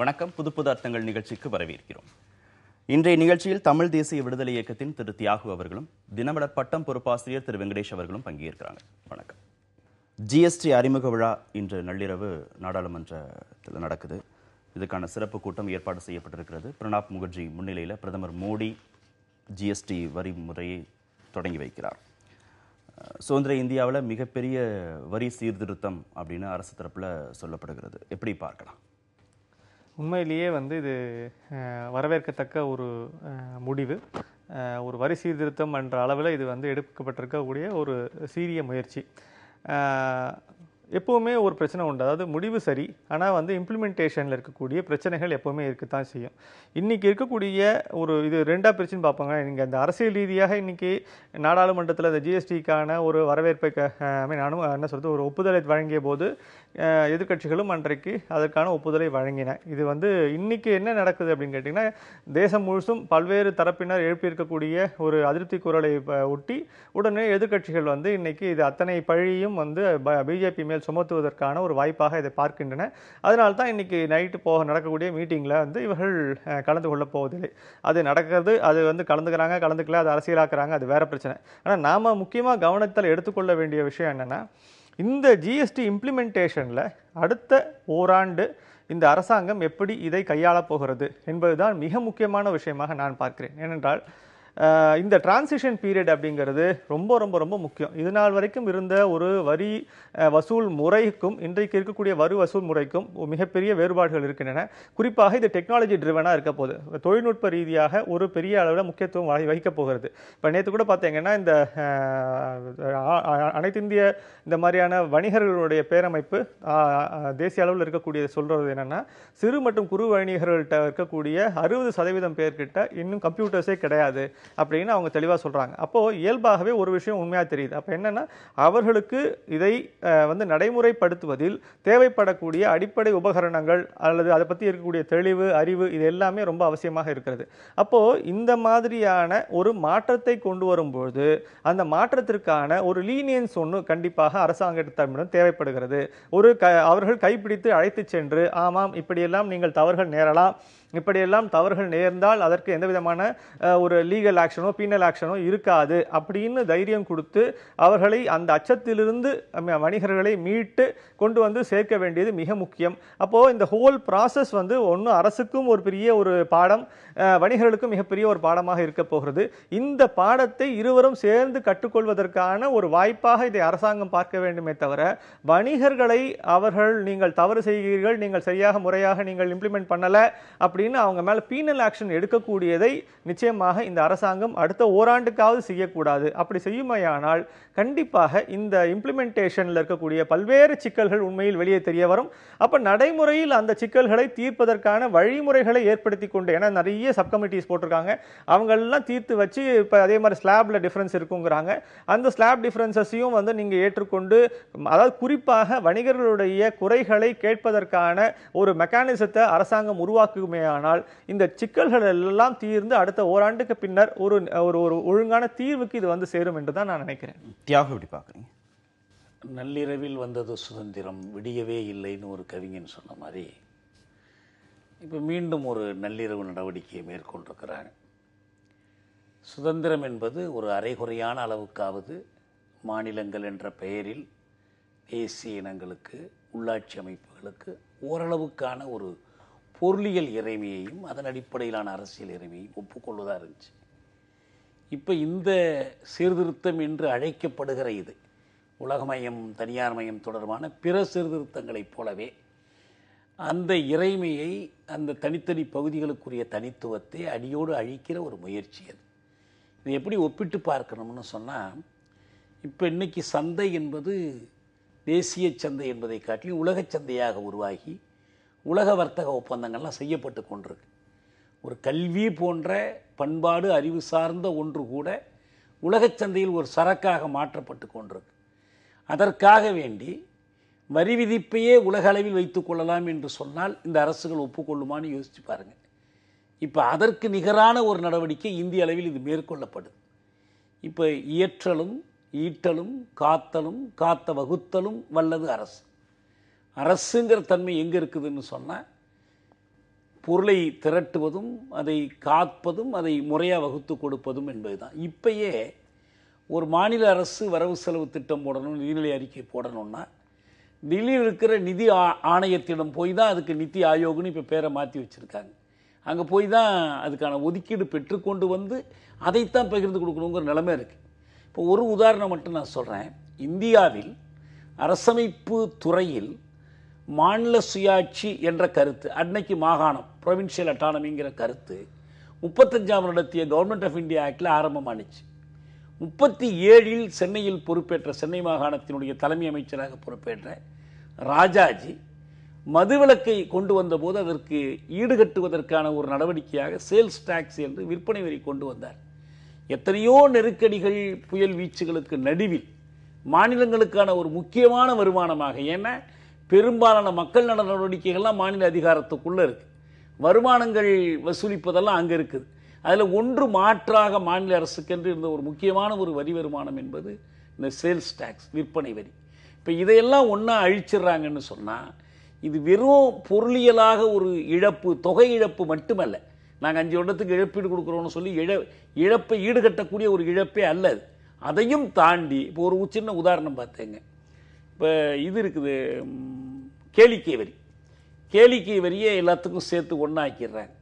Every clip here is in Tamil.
வணக்கம். புது புது அர்த்தங்கள் நிகழ்ச்சிக்கு வரவேற்கிறோம். இன்றைய நிகழ்ச்சியில் தமிழ் தேசிய விடுதலை இயக்கத்தின் திரு தியாகு அவர்களும், தினமலர் பட்டம் பொறுப்பாசிரியர் திரு வெங்கடேஷ் அவர்களும் பங்கேற்கிறாங்க. வணக்கம். ஜிஎஸ்டி அறிமுக விழா இன்று நள்ளிரவு நாடாளுமன்றத்தில் நடக்குது. இதுக்கான சிறப்பு கூட்டம் ஏற்பாடு செய்யப்பட்டிருக்கிறது. பிரணாப் முகர்ஜி முன்னிலையில் பிரதமர் மோடி ஜிஎஸ்டி வரி முறையை தொடங்கி வைக்கிறார். சுதந்திர இந்தியாவில் மிகப்பெரிய வரி சீர்திருத்தம் அப்படின்னு அரசு தரப்பில் சொல்லப்படுகிறது. எப்படி பார்க்கலாம்? உண்மையிலேயே இது வரவேற்கத்தக்க ஒரு முடிவு. ஒரு வரி சீர்திருத்தம் என்ற அளவில் இது எடுக்கப்பட்டிருக்கக்கூடிய ஒரு சீரிய முயற்சி. எப்போவுமே ஒரு பிரச்சனை உண்டு. அதாவது முடிவு சரி, ஆனால் இம்ப்ளிமெண்டேஷனில் இருக்கக்கூடிய பிரச்சனைகள் எப்போவுமே இருக்கத்தான் செய்யும். இன்றைக்கி இருக்கக்கூடிய ஒரு இது ரெண்டாக பிரிச்சுன்னு பார்ப்பாங்க. நீங்கள் அந்த அரசியல் ரீதியாக இன்றைக்கி நாடாளுமன்றத்தில் அந்த ஜிஎஸ்டிக்கான ஒரு வரவேற்பை என்ன சொல்கிறது ஒரு ஒப்புதலை வழங்கிய போது எதிர்க்கட்சிகளும் அன்றைக்கு அதற்கான ஒப்புதலை வழங்கின. இது இன்றைக்கி என்ன நடக்குது அப்படின்னு கேட்டிங்கன்னா, தேசம் முழுசும் பல்வேறு தரப்பினர் எழுப்பியிருக்கக்கூடிய ஒரு அதிருப்தி குரலை ஒட்டி உடனே எதிர்க்கட்சிகள் இன்றைக்கி இது அத்தனை பழியும் பிஜேபி மேல் சுமத்துவதற்கான ஒரு வாய்ப்பாக இதை பார்க்கின்றன. அதனால்தான் இன்னைக்கு நைட்டு நடக்கக்கூடிய மீட்டிங்கில் இவர்கள் கலந்து கொள்ள போவதில்லை. அது நடக்கிறது, அது கலந்துக்கிறாங்க, கலந்துக்கல, அது அரசியலாக்குறாங்க, அது வேற பிரச்சனை. ஆனால் நாம் முக்கியமாக கவனத்தில் எடுத்துக்கொள்ள வேண்டிய விஷயம் என்னென்னா, இந்த ஜிஎஸ்டி இம்ப்ளிமெண்டேஷனில் அடுத்த ஓராண்டு இந்த அரசாங்கம் எப்படி இதை கையாளப் போகிறது என்பதுதான் மிக முக்கியமான விஷயமாக நான் பார்க்கிறேன். ஏனென்றால் இந்த டிரான்சிஷன் பீரியட் அப்படிங்கிறது ரொம்ப ரொம்ப ரொம்ப முக்கியம். இது நாள் வரைக்கும் இருந்த ஒரு வரி வசூல் முறைக்கும் இன்றைக்கு இருக்கக்கூடிய வரி வசூல் முறைக்கும் மிகப்பெரிய வேறுபாடுகள் இருக்கின்றன. குறிப்பாக இது டெக்னாலஜி ட்ரிவனாக இருக்க போகுது. தொழில்நுட்ப ரீதியாக ஒரு பெரிய அளவில் முக்கியத்துவம் வகிக்கப் போகிறது. இப்போ நேற்று கூட பார்த்தீங்கன்னா, இந்த அனைத்து இந்திய இந்த மாதிரியான வணிகர்களுடைய பேரமைப்பு தேசிய அளவில் இருக்கக்கூடியது சொல்கிறது என்னென்னா, சிறு மற்றும் குறு வணிகர்கள்ட்ட இருக்கக்கூடிய 60% பேர்கிட்ட இன்னும் கம்ப்யூட்டர்ஸே கிடையாது அப்படின்னு அவங்க தெளிவாக சொல்கிறாங்க. அப்போது இயல்பாகவே ஒரு விஷயம் உண்மையாக தெரியுது. அப்போ என்னென்னா, அவர்களுக்கு இதை நடைமுறைப்படுத்துவதில் தேவைப்படக்கூடிய அடிப்படை உபகரணங்கள் அல்லது அதை பற்றி இருக்கக்கூடிய தெளிவு, அறிவு, இது எல்லாமே ரொம்ப அவசியமாக இருக்கிறது. அப்போது இந்த மாதிரியான ஒரு மாற்றத்தை கொண்டு வரும்போது அந்த மாற்றத்திற்கான ஒரு லீனியன்ஸ் ஒன்று கண்டிப்பாக அரசாங்கத்திடம் தேவைப்படுகிறது. அவர்கள் கைப்பிடித்து அழைத்து சென்று, ஆமாம் இப்படியெல்லாம் நீங்கள் தவறுகள் நேரலாம், இப்படியெல்லாம் தவறுகள் நேர்ந்தால் அதற்கு எந்த விதமான ஒரு லீகல் ஆக்ஷனோ பீனல் ஆக்ஷனோ இருக்காது அப்படின்னு தைரியம் கொடுத்து அவர்களை அந்த அச்சத்திலிருந்து வணிகர்களை மீட்டு கொண்டு சேர்க்க வேண்டியது மிக முக்கியம். அப்போது இந்த ஹோல் ப்ராசஸ் ஒன்று அரசுக்கும் ஒரு பெரிய ஒரு பாடம், வணிகர்களுக்கும் மிகப்பெரிய ஒரு பாடமாக இருக்க போகிறது. இந்த பாடத்தை இருவரும் சேர்ந்து கற்றுக்கொள்வதற்கான ஒரு வாய்ப்பாக இதை அரசாங்கம் பார்க்க வேண்டுமே தவிர, வணிகர்களை அவர்கள் நீங்கள் தவறு செய்கிறீர்கள், நீங்கள் சரியாக முறையாக நீங்கள் இம்ப்ளிமெண்ட் பண்ணலை அப்படின்னு அவங்க மேல பீனல் ஆக்ஷன் எடுக்கக்கூடியதை நிச்சயமாக இந்த அரசாங்கம் அடுத்த ஓராண்டுக்காவது செய்யக்கூடாது. அப்படி செய்யுமையானால் கண்டிப்பாக இந்த இம்ப்ளிமெண்டேஷன்ல இருக்கக்கூடிய பல்வேறு சிக்கல்கள் உண்மையில் வெளியே தெரிய வரும். அப்ப நடைமுறையில் அந்த சிக்கல்களை தீர்ப்பதற்கான வழிமுறைகளை ஏற்படுத்தி கொண்டு, ஏன்னா நிறைய சப் கமிட்டிஸ் போட்டிருக்காங்க, அவங்க எல்லாம் தீர்த்து வச்சு இப்ப அதே மாதிரி ஸ்லாப்ல டிஃபரன்ஸ் இருக்குங்கிறாங்க. அந்த ஸ்லாப் டிஃபரன்சஸையும் நீங்க ஏற்றுக்கொண்டு, அதாவது குறிப்பாக வணிகர்களுடைய குறைகளை கேட்பதற்கான ஒரு மெக்கானிசத்தை அரசாங்கம் உருவாக்குமே ஆனால் இந்த சிக்கல்கள் எல்லாம் தீர்ந்து அடுத்த ஓராண்டுக்கு பின்னர் ஒரு ஒழுங்கான தீர்வுக்கு இது சேரும் என்று தான் நான் நினைக்கிறேன். தியாகம் எப்படி பார்க்குறீங்க? நள்ளிரவில் வந்தது சுதந்திரம், விடியவே இல்லைன்னு ஒரு கவிஞன் சொன்ன மாதிரி இப்போ மீண்டும் ஒரு நள்ளிரவு நடவடிக்கையை மேற்கொண்டிருக்கிறாங்க. சுதந்திரம் என்பது ஒரு அரைகுறையான அளவுக்காவது மாநிலங்கள் என்ற பெயரில் தேசிய இனங்களுக்கு, உள்ளாட்சி அமைப்புகளுக்கு ஓரளவுக்கான ஒரு பொருளியல் இறைமையையும் அதன் அடிப்படையிலான அரசியல் இறைமையையும் ஒப்புக்கொள்வதாக இருந்துச்சு. இப்போ இந்த சீர்திருத்தம் என்று அழைக்கப்படுகிற இது உலகமயம், தனியார் மயம் தொடர்பான பிற சீர்திருத்தங்களைப் போலவே அந்த இறைமையை, அந்த தனித்தனி பகுதிகளுக்குரிய தனித்துவத்தை அடியோடு அழிக்கிற ஒரு முயற்சி அது. இது எப்படி ஒப்பிட்டு பார்க்கணும்னு சொன்னால், இப்போ இன்னைக்கு சந்தை என்பது தேசிய சந்தை என்பதை காட்டிலும் உலக சந்தையாக உருவாகி உலக வர்த்தக ஒப்பந்தங்கள்லாம் செய்யப்பட்டு கொண்டிருக்கு. ஒரு கல்வி போன்ற பண்பாடு, அறிவு சார்ந்த ஒன்று கூட உலகச் சந்தையில் ஒரு சரக்காக மாற்றப்பட்டு கொண்டிருக்கு. அதற்காக வேண்டி வரி விதிப்பையே உலக அளவில் வைத்துக் கொள்ளலாம் என்று சொன்னால் இந்த அரசுகள் ஒப்புக்கொள்ளுமான்னு யோசிச்சு பாருங்கள். இப்போ அதற்கு நிகரான ஒரு நடவடிக்கை இந்திய அளவில் இது மேற்கொள்ளப்படுது. இப்போ இயற்றலும் ஈட்டலும் காத்தலும் காத்த வகுத்தலும் வல்லது அரசு. அரசுங்கிற தன்மை எங்கே இருக்குதுன்னு சொன்னால், பொருளை திரட்டுவதும் அதை காப்பதும் அதை முறையாக வகுத்து கொடுப்பதும் என்பதுதான். இப்பயே ஒரு மாநில அரசு வரவு செலவு திட்டம் போடணும், நிதிநிலை அறிக்கை போடணும்னா டெல்லியில் இருக்கிற நிதி ஆணையத்திடம் போய் தான் அதுக்கு நிதி ஆயோக்னு இப்போ பேரை மாற்றி வச்சுருக்காங்க. அங்கே போய் தான் அதுக்கான ஒதுக்கீடு பெற்றுக்கொண்டு வந்து அதைத்தான் பகிர்ந்து கொடுக்கணுங்கிற நிலைமை இருக்குது. இப்போ ஒரு உதாரணம் மட்டும் நான் சொல்கிறேன். இந்தியாவில் அரசமைப்பு துறையில் மாநில சுயாட்சி என்ற கருத்து, அன்னைக்கு மாகாணம் ப்ரொவின்ஷியல் அட்டானமிங்கிற கருத்து 35ஆம் நடத்திய கவர்மெண்ட் ஆஃப் இந்தியா ஆக்டில் ஆரம்பமானுச்சு. 37இல் சென்னையில் பொறுப்பேற்ற, சென்னை மாகாணத்தினுடைய தலைமை அமைச்சராக பொறுப்பேற்ற ராஜாஜி மதுவிலக்கை கொண்டு வந்தபோது அதற்கு ஈடுகட்டுவதற்கான ஒரு நடவடிக்கையாக சேல்ஸ் டாக்ஸ் என்று விற்பனை வரி கொண்டு வந்தார். எத்தனையோ நெருக்கடிகள், புயல் வீச்சுகளுக்கு நடுவில் மாநிலங்களுக்கான ஒரு முக்கியமான வருமானமாக, ஏன்னா பெரும்பாலான மக்கள் நல நடவடிக்கைகள்லாம் மாநில அதிகாரத்துக்குள்ளே இருக்குது, வருமானங்கள் வசூலிப்பதெல்லாம் அங்கே இருக்குது. அதில் ஒன்று மாற்றாக மாநில அரசுக்கென்று இருந்த ஒரு முக்கியமான ஒரு வரி வருமானம் என்பது இந்த சேல்ஸ் டாக்ஸ், விற்பனை வரி. இப்போ இதையெல்லாம் ஒன்றா அழிச்சிடுறாங்கன்னு சொன்னால் இது வெறும் பொருளியலாக ஒரு இழப்பு, தொகை இழப்பு மட்டுமல்ல. நாங்கள் 5 வருடத்துக்கு இழப்பீடு கொடுக்குறோன்னு சொல்லி இழப்பை ஈடுகட்டக்கூடிய ஒரு இழப்பே அல்லது. அதையும் தாண்டி இப்போ ஒரு சின்ன உதாரணம் பார்த்தேங்க. இப்போ இது இருக்குது, கேளிக்கை வரி. கேளிக்கை வரியை எல்லாத்துக்கும் சேர்த்து ஒன்றாக்கிடுறாங்க.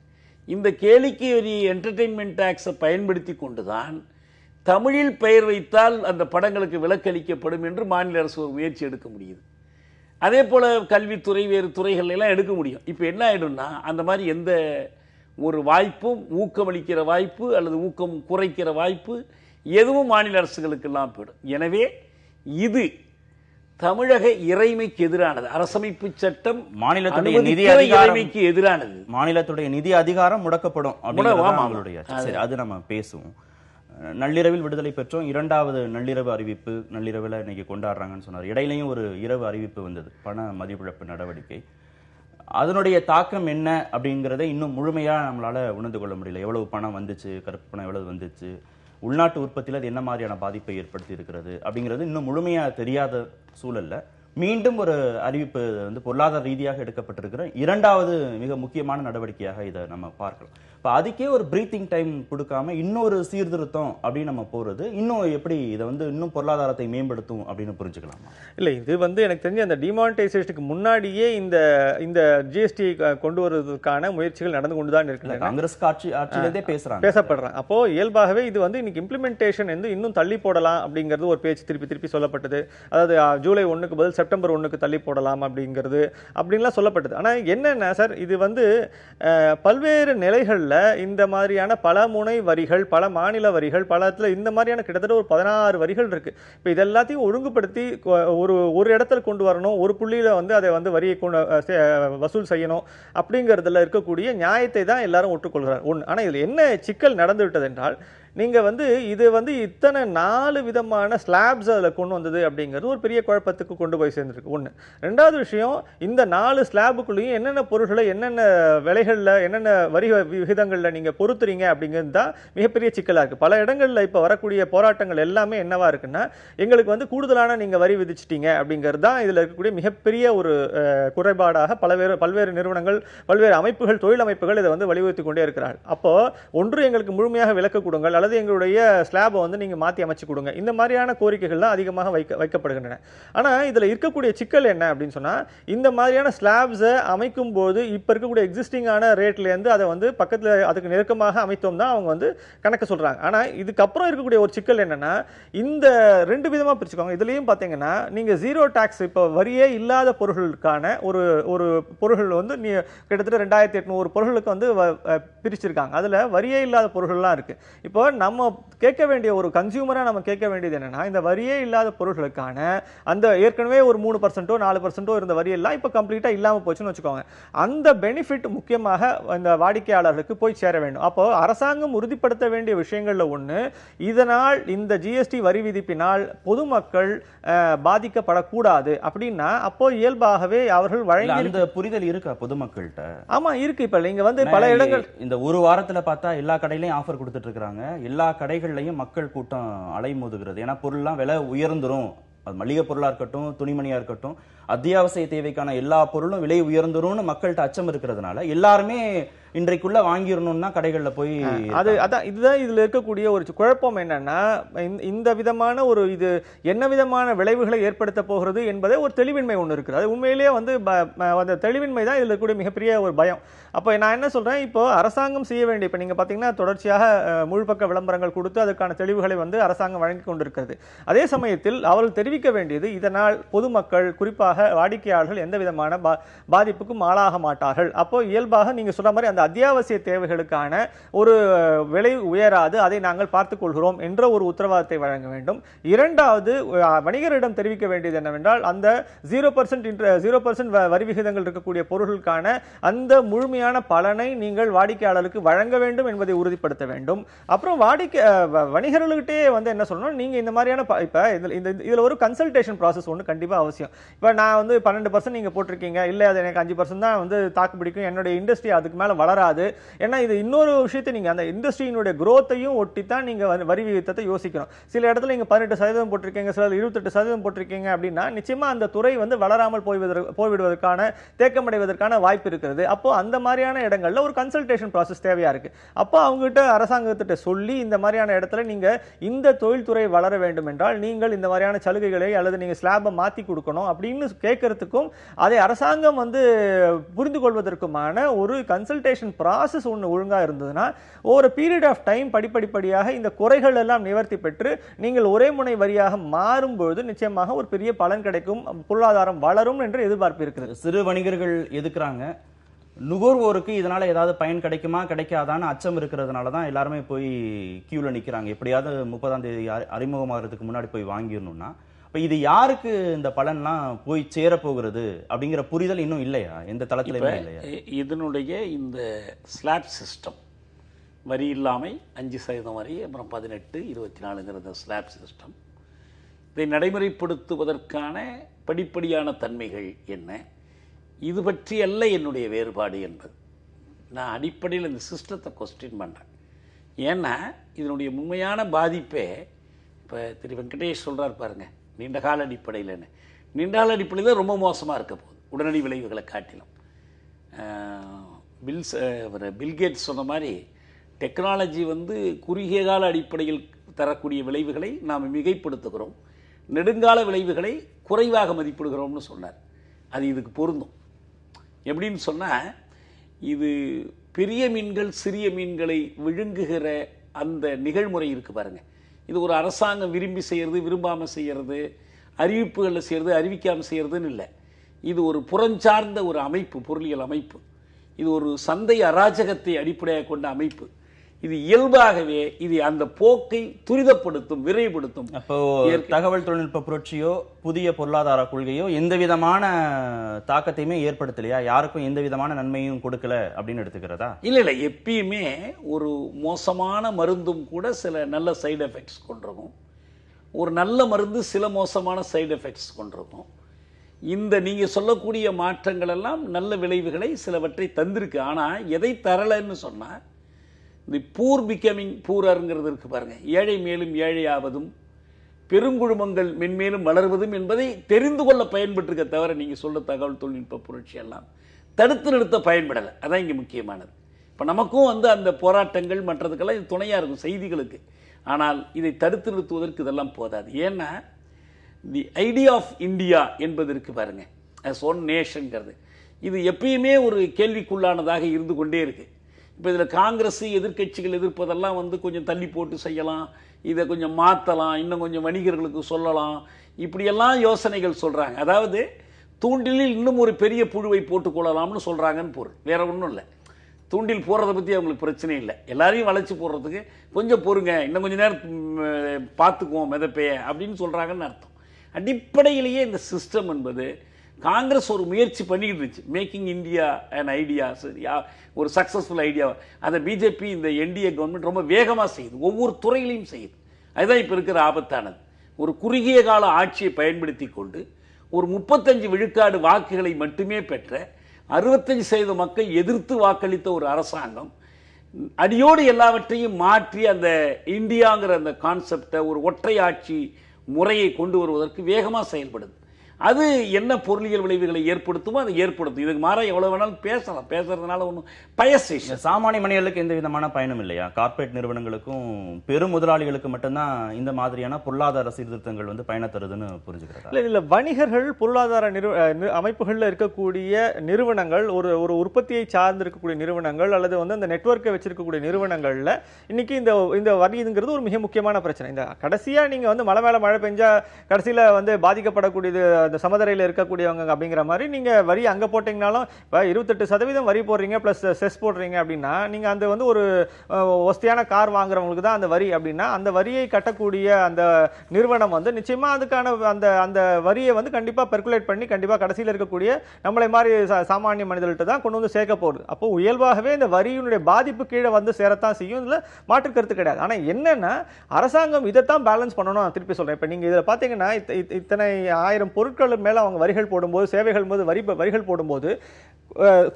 இந்த கேளிக்கை வரி, என்டர்டெயின்மெண்ட் டாக்ஸை பயன்படுத்தி கொண்டு தான் தமிழில் பெயர் வைத்தால் அந்த படங்களுக்கு விலக்களிக்கப்படும் என்று மாநில அரசு ஒரு முயற்சி எடுக்க முடியுது. அதே போல் கல்வித்துறை, வேறு துறைகள் எல்லாம் எடுக்க முடியும். இப்போ என்ன ஆகிடும்னா, அந்த மாதிரி எந்த ஒரு வாய்ப்பும், ஊக்கமளிக்கிற வாய்ப்பு அல்லது ஊக்கம் குறைக்கிற வாய்ப்பு எதுவும் மாநில அரசுகளுக்கெல்லாம் போயிடும். எனவே இது தமிழக இறைமைக்கு எதிரானது. அரசமைப்பு சட்டம் மாநிலத்துடைய நிதி இறைமைக்கு எதிரானது. மாநிலத்துடைய நிதி அதிகாரம் முடக்கப்படும். சரி, அது நம்ம பேசுவோம். நள்ளிரவில் விடுதலை பெற்றோம். 2வது நள்ளிரவு அறிவிப்பு, நள்ளிரவில் இன்னைக்கு கொண்டாடுறாங்கன்னு சொன்னார். இடையிலையும் ஒரு இரவு அறிவிப்பு வந்தது, பண மதிப்பிழப்பு நடவடிக்கை. அதனுடைய தாக்கம் என்ன அப்படிங்கிறத இன்னும் முழுமையா நம்மளால உணர்ந்து கொள்ள முடியல. எவ்வளவு பணம் வந்துச்சு, கருப்பு பணம் எவ்வளவு வந்துச்சு, உள்நாட்டு உற்பத்தியில் அது என்ன மாதிரியான பாதிப்பை ஏற்படுத்தி இருக்கிறது அப்படிங்கிறது இன்னும் முழுமையா தெரியாத சூழல்ல மீண்டும் ஒரு அறிவிப்பு வந்து பொருளாதார ரீதியாக எடுக்கப்பட்டிருக்கிற 2வது மிக முக்கியமான நடவடிக்கையாக இதை நம்ம பார்க்கலாம். இப்போ அதுக்கே ஒரு பிரீத்திங் டைம் கொடுக்காம இன்னொரு சீர்திருத்தம் அப்படின்னு நம்ம போறது இன்னும் எப்படி இதை வந்து இன்னும் பொருளாதாரத்தை மேம்படுத்தும் அப்படின்னு புரிஞ்சுக்கலாமா? இல்லை, இது வந்து எனக்கு தெரிஞ்சு அந்த டிமானிட்டைசேஷனுக்கு முன்னாடியே இந்த ஜிஎஸ்டி கொண்டு வருவதற்கான முயற்சிகள் நடந்து கொண்டு தான் இருக்கு. காங்கிரஸ் ஆட்சியிலே பேசப்படுறாங்க. அப்போ இயல்பாகவே இது வந்து இன்னைக்கு இம்ப்ளிமெண்டேஷன் வந்து இன்னும் தள்ளி போடலாம் அப்படிங்கிறது ஒரு பேச்சு திருப்பி சொல்லப்பட்டது. அதாவது ஜூலை 1க்கு பதில் செப்டம்பர் 1க்கு தள்ளி போடலாம் அப்படின்லாம் சொல்லப்பட்டது. ஆனால் என்னென்ன சார், இது வந்து பல்வேறு நிலைகளில் இந்த மாதிரியான பல முனை வரிகள், பல மாநில வரிகள், பல இந்த மாதிரியான கிட்டத்தட்ட ஒரு 16 வரிகள் இருக்கு. இப்போ இதெல்லாத்தையும் ஒழுங்குபடுத்தி ஒரு இடத்துல கொண்டு வரணும், ஒரு புள்ளியில வந்து அதை வந்து வரியை வசூல் செய்யணும் அப்படிங்கிறதுல இருக்கக்கூடிய நியாயத்தை தான் எல்லாரும் ஒற்றுக்கொள்கிறார். ஆனால் இதில் என்ன சிக்கல் நடந்து விட்டது என்றால், நீங்க வந்து இது வந்து இத்தனை 4 விதமான ஸ்லாப்ஸ் அதில் கொண்டு வந்தது அப்படிங்கிறது ஒரு பெரிய குழப்பத்துக்கு கொண்டு போய் சேர்ந்துருக்கு. 1. 2வது விஷயம், இந்த 4 ஸ்லாபுக்குள்ளேயும் என்னென்ன பொருட்களை என்னென்ன விலைகளில் என்னென்ன வரி விகிதங்களில் நீங்கள் பொறுத்துறீங்க அப்படிங்கிறது தான் மிகப்பெரிய சிக்கலாக இருக்குது. பல இடங்களில் இப்போ வரக்கூடிய போராட்டங்கள் எல்லாமே என்னவா இருக்குன்னா, எங்களுக்கு வந்து கூடுதலான நீங்கள் வரி விதிச்சிட்டீங்க அப்படிங்கிறது தான் இதில் இருக்கக்கூடிய மிகப்பெரிய ஒரு குறைபாடாக பல்வேறு நிறுவனங்கள், பல்வேறு அமைப்புகள், தொழில் அமைப்புகள் இதை வந்து வலியுறுத்தி கொண்டே இருக்கிறார்கள். அப்போ ஒன்று, எங்களுக்கு முழுமையாக விலக்கு கொடுங்கள், அல்லது எங்களுடைய ஸ்லாபை வந்து நீங்க மாற்றி அமைச்சு கொடுங்க. இந்த மாதிரியான கோரிக்கைகள் தான் அதிகமாக வைக்கப்படுகின்றன. ஆனால் இதில் இருக்கக்கூடிய சிக்கல் என்ன அப்படின்னு சொன்னால், இந்த மாதிரியான ஸ்லாப்ஸை அமைக்கும் போது இப்போ இருக்கக்கூடிய எக்ஸிஸ்டிங்கான ரேட்லேருந்து அதை வந்து பக்கத்தில் அதுக்கு நெருக்கமாக அமைத்தோம் தான் அவங்க வந்து கணக்கு சொல்கிறாங்க. ஆனால் இதுக்கப்புறம் இருக்கக்கூடிய ஒரு சிக்கல் என்னன்னா, இந்த 2 விதமாக பிரிச்சுக்கோங்க. இதுலேயும் பார்த்தீங்கன்னா, நீங்கள் ஜீரோ டாக்ஸ், இப்போ வரியே இல்லாத பொருட்களுக்கான ஒரு பொருட்கள் வந்து கிட்டத்தட்ட 2800 பொருட்களுக்கு வந்து பிரிச்சிருக்காங்க. அதில் வரியே இல்லாத பொருட்கள்லாம் இருக்கு. இப்போ நம்ம கேட்க வேண்டிய ஒரு கன்சியூமரா நம்ம கேட்க வேண்டியது என்னன்னா, இந்த வரியே இல்லாத பொருட்களுக்கான அந்த ஏற்கனவே ஒரு 3% 4% இருந்த வரி எல்லாம் இப்ப கம்ப்ளீட்டா இல்லாம போச்சுன்னு வச்சுக்கோங்க. அந்த பெனிஃபிட் முக்கியமாக இந்த வாடிக்கையாளர்களுக்கு போய் சேர வேண்டும். அப்போ அரசாங்கம் உறுதிப்படுத்த வேண்டிய விஷயங்கள்ல ஒண்ணு, இதனால் இந்த ஜிஎஸ்டி வரி விதிப்பினால் பொதுமக்கள் பாதிக்கப்படக்கூடாது அப்படின்னா, அப்போ இயல்பாகவே அவர்கள் வழங்கி அந்த புரிதல் இருக்கா பொதுமக்கள்கிட்ட? ஆமா இருக்கு. இப்ப நீங்க வந்து பல இடங்கள் இந்த ஒரு வாரத்துல பார்த்தா எல்லா கடையிலையும் ஆஃபர் கொடுத்துட்டு இருக்காங்க. எல்லா கடைகள்லையும் மக்கள் கூட்டம் அலைமோதுகிறது. ஏன்னா பொருள்லாம் விலை உயர்ந்துரும். அது மளிகை பொருளா இருக்கட்டும், துணிமணியா இருக்கட்டும், அத்தியாவசிய தேவைக்கான எல்லா பொருளும் விலை உயர்ந்துரும்னு மக்கள்கிட்ட அச்சம் இருக்கிறதுனால எல்லாருமே இன்றைக்குள்ள வாங்கிடணும்னா கடைகள்ல போய் அதான் இதுதான் இதுல இருக்கக்கூடிய ஒரு குழப்பம். என்னன்னா இந்த விதமான ஒரு இது என்ன விதமான விளைவுகளை ஏற்படுத்த போகிறது என்பதே ஒரு தெளிவின்மை ஒன்று இருக்குது. அது உண்மையிலேயே அந்த தெளிவின்மை தான் இதுல இருக்கக்கூடிய மிகப்பெரிய ஒரு பயம். அப்போ நான் என்ன சொல்றேன், இப்போ அரசாங்கம் செய்ய வேண்டிய, இப்போ நீங்க பாத்தீங்கன்னா தொடர்ச்சியாக முழுப்பக்க விளம்பரங்கள் கொடுத்து அதுக்கான தெளிவுகளை அரசாங்கம் வழங்கி கொண்டிருக்கிறது. அதே சமயத்தில் அவர்கள் தெரிவிக்க வேண்டியது, இதனால் பொதுமக்கள் குறிப்பாக வாடிக்கையாளர்கள் எந்த விதமான பாதிப்புக்கும் ஆளாக மாட்டார்கள். அப்போ இயல்பாக நீங்க சொல்ற மாதிரி அந்த அத்தியாவசிய தேவைகளுக்கான ஒரு விலை உயராது, அதை நாங்கள் பார்த்துக் கொள்கிறோம் என்ற ஒரு உத்தரவாதத்தை வழங்க வேண்டும். இரண்டாவது, வணிகரிடம் தெரிவிக்க வேண்டியது என்னவென்றால், அந்த 0% வரி விகிதங்கள் இருக்கக்கூடிய பொருட்களுக்கான அந்த முழுமையான பலனை நீங்கள் வாடிக்கையாளருக்கு வழங்க வேண்டும் என்பதை உறுதிப்படுத்த வேண்டும். அப்புறம் வணிகர்களுக்கிட்டே என்ன சொல்லணும், நீங்க இந்த மாதிரியான இப்ப இதுல ஒரு கன்சல்டேஷன் ப்ராசஸ் ஒன்று கண்டிப்பா அவசியம். இப்ப நான் 12% நீங்க போட்டிருக்கீங்க, இல்ல அது எனக்கு 5% தான் தாக்கு பிடிக்கும், என்னுடைய இண்டஸ்ட்ரி அதுக்கு மேல வளராது. ஏன்னா இது இன்னொரு விஷயத்தை நீங்க அந்த இண்டஸ்ட்ரியினுடைய growth-ஐயும் ஒட்டித்தான் நீங்க வரி விகிதத்தை யோசிக்கணும். சில இடத்துல நீங்க 18% போட்டிருக்கீங்க, சில 28% போட்டிருக்கீங்க அப்படின்னா நிச்சயமா அந்த துறை வளராமல் போய்விடுவதற்கான, தேக்கமடைவதற்கான வாய்ப்பு இருக்கிறது. அப்போ அந்த மாதிரியான இடங்கள்ல ஒரு கன்சல்டேஷன் ப்ராசஸ் தேவையா இருக்கு. அப்போ அவங்ககிட்ட அரசாங்கத்திட்ட சொல்லி, இந்த மாதிரியான இடத்துல நீங்க இந்த தொழில்துறை வளர வேண்டும் என்றால் நீங்கள் இந்த மாதிரியான சலுகைகளை அல்லது நீங்க ஸ்லாபை மாத்தி கொடுக்கணும் அப்படின்னு கேட்கறதுக்கும், அதை அரசாங்கம் புரிந்து கொள்வதற்குமான ஒரு கன்சல்டேஷன் ப்ராசஸ் ஒன்று ஒழுங்கா இருந்ததுன்னா ஒரு பீரியட் ஆஃப் டைம் படிப்படியாக இந்த குறைகள் எல்லாம் நிவர்த்தி பெற்று நீங்கள் ஒரே முனை வரியாக மாறும்போது நிச்சயமாக ஒரு பெரிய பலன் கிடைக்கும், பொருளாதாரம் வளரும் என்று எதிர்பார்ப்பு இருக்கிறது. சிறு வணிகர்கள் எதுக்குறாங்க, நுகர்வோருக்கு இதனால ஏதாவது பயன் கிடைக்குமா கிடைக்காதான்னு அச்சம் இருக்கிறதுனால தான் எல்லாருமே போய் கியூல நிக்கிறாங்க. எப்படியாவது 30ஆம் தேதி அறிமுகமாகிறதுக்கு முன்னாடி போய் வாங்கிடணும்னா, இப்ப இது யாருக்கு இந்த பலன்லாம் போய் சேர போகிறது அப்படிங்கிற புரிதல் இன்னும் இல்லையா, எந்த தளத்திலுமே இல்லையா? இதனுடைய இந்த ஸ்லாப் சிஸ்டம், வரி இல்லாமை 5% வரி, அப்புறம் 18, 24 ஸ்லாப் சிஸ்டம், இதை நடைமுறைப்படுத்துவதற்கான படிப்படியான தன்மைகள் என்ன, இது பற்றி அல்ல என்னுடைய வேறுபாடு என்பது. நான் அடிப்படையில் இந்த சிஸ்டத்தை கொஸ்டின் பண்ணுறேன். ஏன்னா இதனுடைய உண்மையான பாதிப்பே, இப்போ திரு வெங்கடேஷ் சொல்கிறார் பாருங்க, நீண்டகால அடிப்படையில் நீண்டகால அடிப்படையில் ரொம்ப மோசமாக இருக்க போகுது உடனடி விளைவுகளை காட்டிலும். பில்கேட்ஸ் சொன்ன மாதிரி டெக்னாலஜி குறுகிய கால அடிப்படையில் தரக்கூடிய விளைவுகளை நாம் மிகைப்படுத்துகிறோம், நெடுங்கால விளைவுகளை குறைவாக மதிப்பிடுகிறோம்னு சொன்னார். அது இதுக்கு பொருந்தும். எப்படின்னு சொன்னால், இது பெரிய மீன்கள் சிறிய மீன்களை விழுங்குகிற அந்த நிகழ்முறை இருக்குது பாருங்க. இது ஒரு அரசாங்கம் விரும்பி செய்கிறது, விரும்பாமல் செய்கிறது, அறிவிப்புகளில் செய்கிறது, அறிவிக்காமல் செய்கிறதுன்னு இல்லை. இது ஒரு புறஞ்சார்ந்த ஒரு அமைப்பு, பொருளியல் அமைப்பு. இது ஒரு சந்தை அராஜகத்தை அடிப்படையாக கொண்ட அமைப்பு. இது இயல்பாகவே இது அந்த போக்கை துரிதப்படுத்தும், விரைவுபடுத்தும். அப்போ தகவல் தொழில்நுட்ப புரட்சியோ புதிய பொருளாதார கொள்கையோ எந்த விதமான தாக்கத்தையுமே ஏற்படுத்தலையா, யாருக்கும் எந்த விதமான நன்மையும் கொடுக்கல அப்படின்னு எடுத்துக்கிறதா? இல்ல, எப்பயுமே ஒரு மோசமான மருந்தும் கூட சில நல்ல சைடு எஃபெக்ட்ஸ் கொண்டிருக்கும். ஒரு நல்ல மருந்து சில மோசமான சைடு எஃபெக்ட்ஸ் கொண்டிருக்கும். இந்த நீங்க சொல்லக்கூடிய மாற்றங்கள் எல்லாம் நல்ல விளைவுகளை சிலவற்றை தந்திருக்கு. ஆனா எதை தரலன்னு சொன்னா, இந்த பூர் பிகமிங் பூரருங்கிறது இருக்கு பாருங்க, ஏழை மேலும் ஏழையாவதும் பெருங்குழுமங்கள் மென்மேலும் வளர்வதும் என்பதை தெரிந்து கொள்ள பயன்பட்டிருக்க தவிர, நீங்க சொல்ற தகவல் தொழில்நுட்ப புரட்சி எல்லாம் தடுத்து நிறுத்த பயன்படலை. அதான் இங்க முக்கியமானது. இப்ப நமக்கும் அந்த போராட்டங்கள் மற்றதுக்கெல்லாம் இது துணையா இருக்கும் செய்திகளுக்கு. ஆனால் இதை தடுத்து நிறுத்துவதற்கு இதெல்லாம் போதாது. ஏன்னா தி ஐடியா ஆஃப் இந்தியா என்பது இருக்கு பாருங்க, அஸ் ஒன் நேஷன்ங்கிறது, இது எப்பயுமே ஒரு கேள்விக்குள்ளானதாக இருந்து கொண்டே இருக்கு. இப்போ இதில் காங்கிரஸ் எதிர்கட்சிகள் எதிர்ப்பதெல்லாம் கொஞ்சம் தள்ளி போட்டு செய்யலாம், இதை கொஞ்சம் மாற்றலாம், இன்னும் கொஞ்சம் வணிகர்களுக்கு சொல்லலாம், இப்படியெல்லாம் யோசனைகள் சொல்கிறாங்க. அதாவது தூண்டிலில் இன்னும் ஒரு பெரிய புழுவை போட்டுக்கொள்ளலாம்னு சொல்கிறாங்கன்னு பொருள், வேற ஒன்றும் இல்லை. தூண்டில் போடுறதை பற்றி அவங்களுக்கு பிரச்சனை இல்லை, எல்லாரையும் வளைச்சி போடுறதுக்கு கொஞ்சம் பொறுங்க, இன்னும் கொஞ்சம் நேரம் பார்த்துக்குவோம் மிதப்பைய அப்படின்னு சொல்கிறாங்கன்னு அர்த்தம். அடிப்படையிலேயே இந்த சிஸ்டம் என்பது காங்கிரஸ் ஒரு முயற்சி பண்ணிக்கிட்டு இருந்துச்சு, மேக்கிங் இந்தியா அண்ட் ஐடியா, ஒரு சக்சஸ்ஃபுல் ஐடியா. அதை பிஜேபி இந்த என்டிஏ கவர்மெண்ட் ரொம்ப வேகமாக செய்யுது, ஒவ்வொரு துறையிலையும் செய்யுது. அதுதான் இப்போ இருக்கிற ஆபத்தானது. ஒரு குறுகிய கால ஆட்சியை பயன்படுத்தி கொண்டு ஒரு 35 விழுக்காடு வாக்குகளை மட்டுமே பெற்ற 65% மக்கள் எதிர்த்து வாக்களித்த ஒரு அரசாங்கம் அடியோடு எல்லாவற்றையும் மாற்றி அந்த இந்தியாங்கிற அந்த கான்செப்டை, ஒரு ஒற்றை ஆட்சி முறையை கொண்டு வருவதற்கு வேகமாக செயல்படுது. அது என்ன பொருளியல் விளைவுகளை ஏற்படுத்துமோ அதை ஏற்படுத்தும். இதுக்கு மாற எவ்வளவு வேணாலும் பேசலாம், பேசுறதுனால ஒன்றும் பயசேஷன். சாமானிய மனிதர்களுக்கு எந்த விதமான பயனும் இல்லையா? கார்ப்பரேட் நிறுவனங்களுக்கும் பெரும் முதலாளிகளுக்கு மட்டும்தான் இந்த மாதிரியான பொருளாதார சீர்திருத்தங்கள் வந்து பயண தருதுன்னு புரிஞ்சுக்கிறாங்க. இல்ல வணிகர்கள் பொருளாதார அமைப்புகள்ல இருக்கக்கூடிய நிறுவனங்கள், ஒரு உற்பத்தியை சார்ந்து இருக்கக்கூடிய நிறுவனங்கள் அல்லது வந்து அந்த நெட்வொர்க்கை வச்சிருக்கக்கூடிய நிறுவனங்கள்ல இன்னைக்கு இந்த வரிங்கிறது ஒரு மிக முக்கியமான பிரச்சனை. இந்த கடைசியா நீங்க வந்து மழை மேல மழை பெஞ்சா கடைசியில வந்து பாதிக்கப்படக்கூடியது அந்த சமதரையில் இருக்கக்கூடியவங்க அப்படிங்கிற மாதிரி நீங்க வரி அங்க போட்டீங்கனாலும் இப்போ 28% வரி போடுறீங்க பிளஸ் செஸ் போடுறீங்க அப்படின்னா நீங்க அந்த வந்து ஒரு ஒஸ்தியான கார் வாங்குறவங்களுக்கு தான் அந்த வரி அப்படின்னா அந்த வரியை கட்டக்கூடிய அந்த நிறுவனம் வந்து நிச்சயமா அதுக்கான அந்த வரியை வந்து கண்டிப்பா பெர்குலேட் பண்ணி கண்டிப்பா கடைசியில் இருக்கக்கூடிய நம்மளை மாதிரி சாமானிய மனிதர்கள்ட்ட தான் கொண்டு வந்து சேர்க்க போகுது. அப்போ இயல்பாகவே இந்த வரியினுடைய பாதிப்பு கீழே வந்து சேரத்தான் செய்யும். இதுல மாற்று கருத்து கிடையாது. ஆனா என்னன்னா அரசாங்கம் இதைத்தான் பேலன்ஸ் பண்ணணும். நான் திருப்பி சொல்றேன். இப்ப நீங்க இதுல பாத்தீங்கன்னா இத்தனை 1000 பொருட்கள் மேல அவங்க வரிகள் போடும்போது, சேவைகள் போது வரிகள் போடும்போது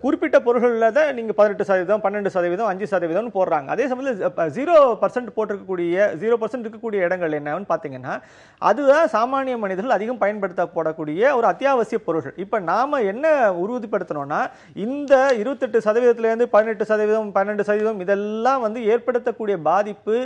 குறிப்பிட்ட பொருட்களில் தான் நீங்க 18%, 12%, 5% போடுறாங்க. அதே சமயத்தில் 0% போட்டிருக்கக்கூடிய 0% இருக்கக்கூடிய இடங்கள் என்னன்னு பாத்தீங்கன்னா அதுதான் சாமானிய மனிதர்கள் அதிகம் பயன்படுத்தப்படக்கூடிய ஒரு அத்தியாவசிய பொருட்கள். இப்ப நாம என்ன உறுதிப்படுத்தணும்னா இந்த 28%லேருந்து 18%, 12% இதெல்லாம் வந்து ஏற்படுத்தக்கூடிய பாதிப்பு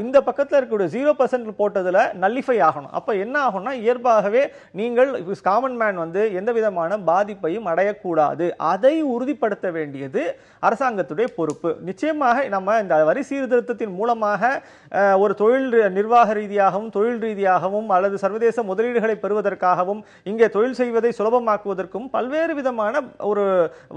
இந்த பக்கத்தில் இருக்கக்கூடிய 0% போட்டதுல நல்லிஃபை ஆகணும். அப்ப என்ன ஆகும்னா இயல்பாகவே நீங்கள் காமன் மேன் வந்து எந்த விதமான பாதிப்பையும் அடையக்கூடாது. அதை உறுதிப்படுத்த வேண்டியது அரசாங்கத்துடைய பொறுப்பு. நிச்சயமாக நம்ம இந்த வரி சீர்திருத்தத்தின் மூலமாக ஒரு தொழில் நிர்வாக ரீதியாகவும் தொழில் ரீதியாகவும் அல்லது சர்வதேச முதலீடுகளை பெறுவதற்காகவும் இங்கே தொழில் செய்வதை சுலபமாக்குவதற்கும் பல்வேறு விதமான ஒரு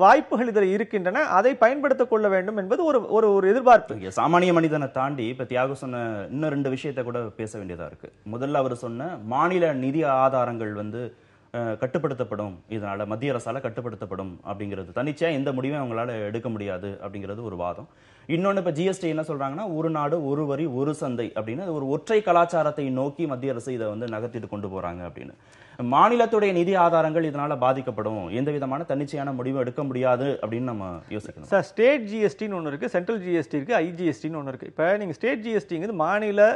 வாய்ப்புகள் இதில் இருக்கின்றன. அதை பயன்படுத்திக் கொள்ள வேண்டும் என்பது ஒரு எதிர்பார்ப்பு. சாமானிய மனிதனை தாண்டி இப்ப தியாகு சொன்ன இன்னும் 2 விஷயத்தை கூட பேச வேண்டியதா இருக்கு. முதல்ல அவர் சொன்ன மாநில நிதி ஆதாரங்கள் வந்து கட்டுப்படுத்தப்படும், இதனால மத்திய அரசால கட்டுப்படுத்தப்படும் அப்படிங்கிறது, தனிச்சையா எந்த முடிவும் அவங்களால எடுக்க முடியாது அப்படிங்கிறது ஒரு வாதம். இன்னொன்னு இப்ப ஜிஎஸ்டி என்ன சொல்றாங்கன்னா ஒரு நாடு ஒரு வரி ஒரு சந்தை அப்படின்னு ஒரு ஒற்றை கலாச்சாரத்தை நோக்கி மத்திய அரசு இதை வந்து நகர்த்திட்டு கொண்டு போறாங்க அப்படின்னு. மாநிலத்துடைய நிதி ஆதாரங்கள் இதனால பாதிக்கப்படும், எந்த விதமான தன்னிச்சையான முடிவு எடுக்க முடியாது அப்படின்னு நம்ம யோசிக்கணும். சார், ஸ்டேட் ஜிஎஸ்டின்னு ஒன்று இருக்கு, சென்ட்ரல் ஜிஎஸ்டி இருக்கு, ஐஜிஎஸ்டின்னு ஒன்று இருக்கு. இப்போ நீங்க ஸ்டேட் ஜிஎஸ்டிங்கிறது மாநில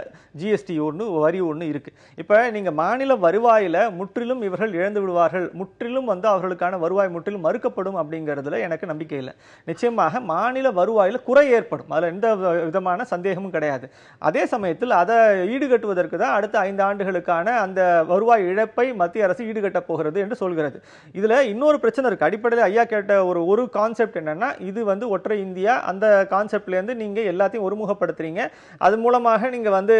ஜிஎஸ்டி ஒன்று, வரி ஒன்று இருக்கு. இப்போ நீங்க மாநில வருவாயில முற்றிலும் இவர்கள் இழந்து விடுவார்கள், முற்றிலும் வந்து அவர்களுக்கான வருவாய் முற்றிலும் மறுக்கப்படும் அப்படிங்கிறதுல எனக்கு நம்பிக்கை இல்லை. நிச்சயமாக மாநில வருவாயில குறை ஏற்படும், அதுல எந்த விதமான சந்தேகமும் கிடையாது. அதே சமயத்தில் அதை ஈடுகட்டுவதற்கு தான் அடுத்த 5 ஆண்டுகளுக்கான அந்த வருவாய் இழப்பை மத்திய அரசு ஈடுகட்ட போகிறது என்று சொல்கிறது. இதுல இன்னொரு பிரச்சனை இருக்கு. அடிப்படையில் ஐயா கேட்ட ஒரு கான்செப்ட் என்னன்னா, இது வந்து ஒற்றை இந்தியா, அந்த கான்செப்ட்ல இருந்து நீங்க எல்லாத்தையும் ஒருமுகப்படுத்துறீங்க, அது மூலமாக நீங்க வந்து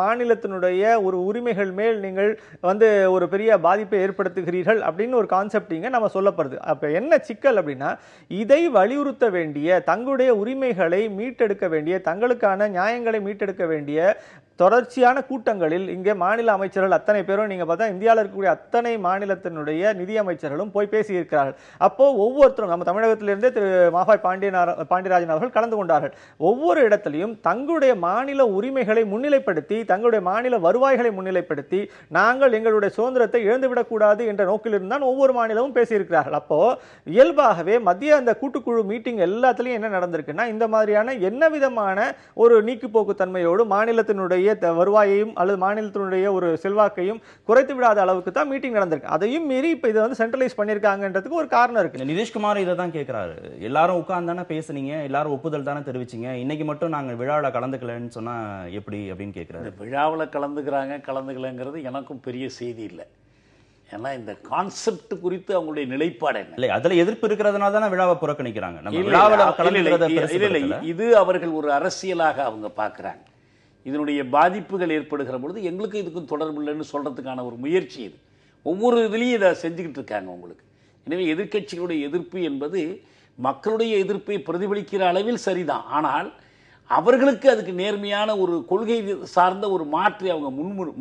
மாநிலத்தினுடைய ஒரு உரிமைகள் மேல் நீங்கள் வந்து ஒரு பெரிய பாதிப்பை ஏற்படுத்துகிறீர்கள் அப்படின்னு ஒரு கான்செப்ட் இங்க நம்ம சொல்லப்படுது. அப்ப என்ன சிக்கல் அப்படின்னா, இதை வலியுறுத்த வேண்டிய, தங்களுடைய உரிமைகளை மீட்டெடுக்க வேண்டிய, தங்களுக்கான நியாயங்களை மீட்டெடுக்க வேண்டிய தொடர்ச்சியான கூட்டங்களில் இங்கே மாநில அமைச்சர்கள் அத்தனை பேரும் நீங்க பார்த்தா இந்தியாவில் இருக்கக்கூடிய அத்தனை மாநிலத்தினுடைய நிதி அமைச்சர்களும் போய் பேசியிருக்கிறார்கள். அப்போ ஒவ்வொருத்தரும், நம்ம தமிழகத்திலிருந்தே திரு மாஃபாய் பாண்டியராஜன் அவர்கள் கலந்து கொண்டார்கள். ஒவ்வொரு இடத்திலையும் தங்களுடைய மாநில உரிமைகளை முன்னிலைப்படுத்தி, தங்களுடைய மாநில வருவாய்களை முன்னிலைப்படுத்தி, நாங்கள் எங்களுடைய சுதந்திரத்தை இழந்துவிடக்கூடாது என்ற நோக்கிலிருந்து தான் ஒவ்வொரு மாநிலமும் பேசியிருக்கிறார்கள். அப்போ இயல்பாகவே மத்திய அந்த கூட்டுக்குழு மீட்டிங் எல்லாத்திலையும் என்ன நடந்திருக்குன்னா, இந்த மாதிரியான என்ன விதமான ஒரு நீக்குப்போக்கு தன்மையோடு மாநிலத்தினுடைய வருவாயையும் அல்லது மாநிலத்தினுடைய ஒரு செல்வாக்கையும் குறைத்து விடாத அளவுக்கு தான் மீட்டிங் நடந்திருக்கு. அதையும் மீறி இப்ப இதை வந்து சென்ட்ரலைஸ் பண்ணிருக்காங்கன்றதுக்கு ஒரு காரணம் இருக்கு. நிதிஷ்குமார் இதை தான் கேட்கிறாரு. எல்லாரும் உட்கார்ந்து தானே பேசுனீங்க, எல்லாரும் ஒப்புதல் தானே தெரிவிச்சீங்க, இன்னைக்கு மட்டும் நாங்க விழாவில் கலந்துக்கலன்னு சொன்னா எப்படி அப்படின்னு கேட்கிறாரு. விழாவில் கலந்துக்கலங்கிறது எனக்கும் பெரிய செய்தி இல்லை. ஏன்னா இந்த கான்செப்ட் குறித்து அவங்களுடைய நிலைப்பாடு என்ன இல்லை, அதுல எதிர்ப்பு இருக்கிறதுனால தானே விழாவை புறக்கணிக்கிறாங்க. இது அவர்கள் ஒரு அரசியலாக அவங்க பார்க்கிறாங்க. இதனுடைய பாதிப்புகள் ஏற்படுகிற பொழுது எங்களுக்கு இதுக்கும் தொடர்பு இல்லைன்னு சொல்றதுக்கான ஒரு முயற்சி இது. ஒவ்வொரு இதுலையும் இதை செஞ்சுக்கிட்டு இருக்காங்க உங்களுக்கு. எனவே எதிர்க்கட்சிகளுடைய எதிர்ப்பு என்பது மக்களுடைய எதிர்ப்பை பிரதிபலிக்கிற அளவில் சரிதான். ஆனால் அவர்களுக்கு அதுக்கு நேர்மையான ஒரு கொள்கை சார்ந்த ஒரு மாற்றி அவங்க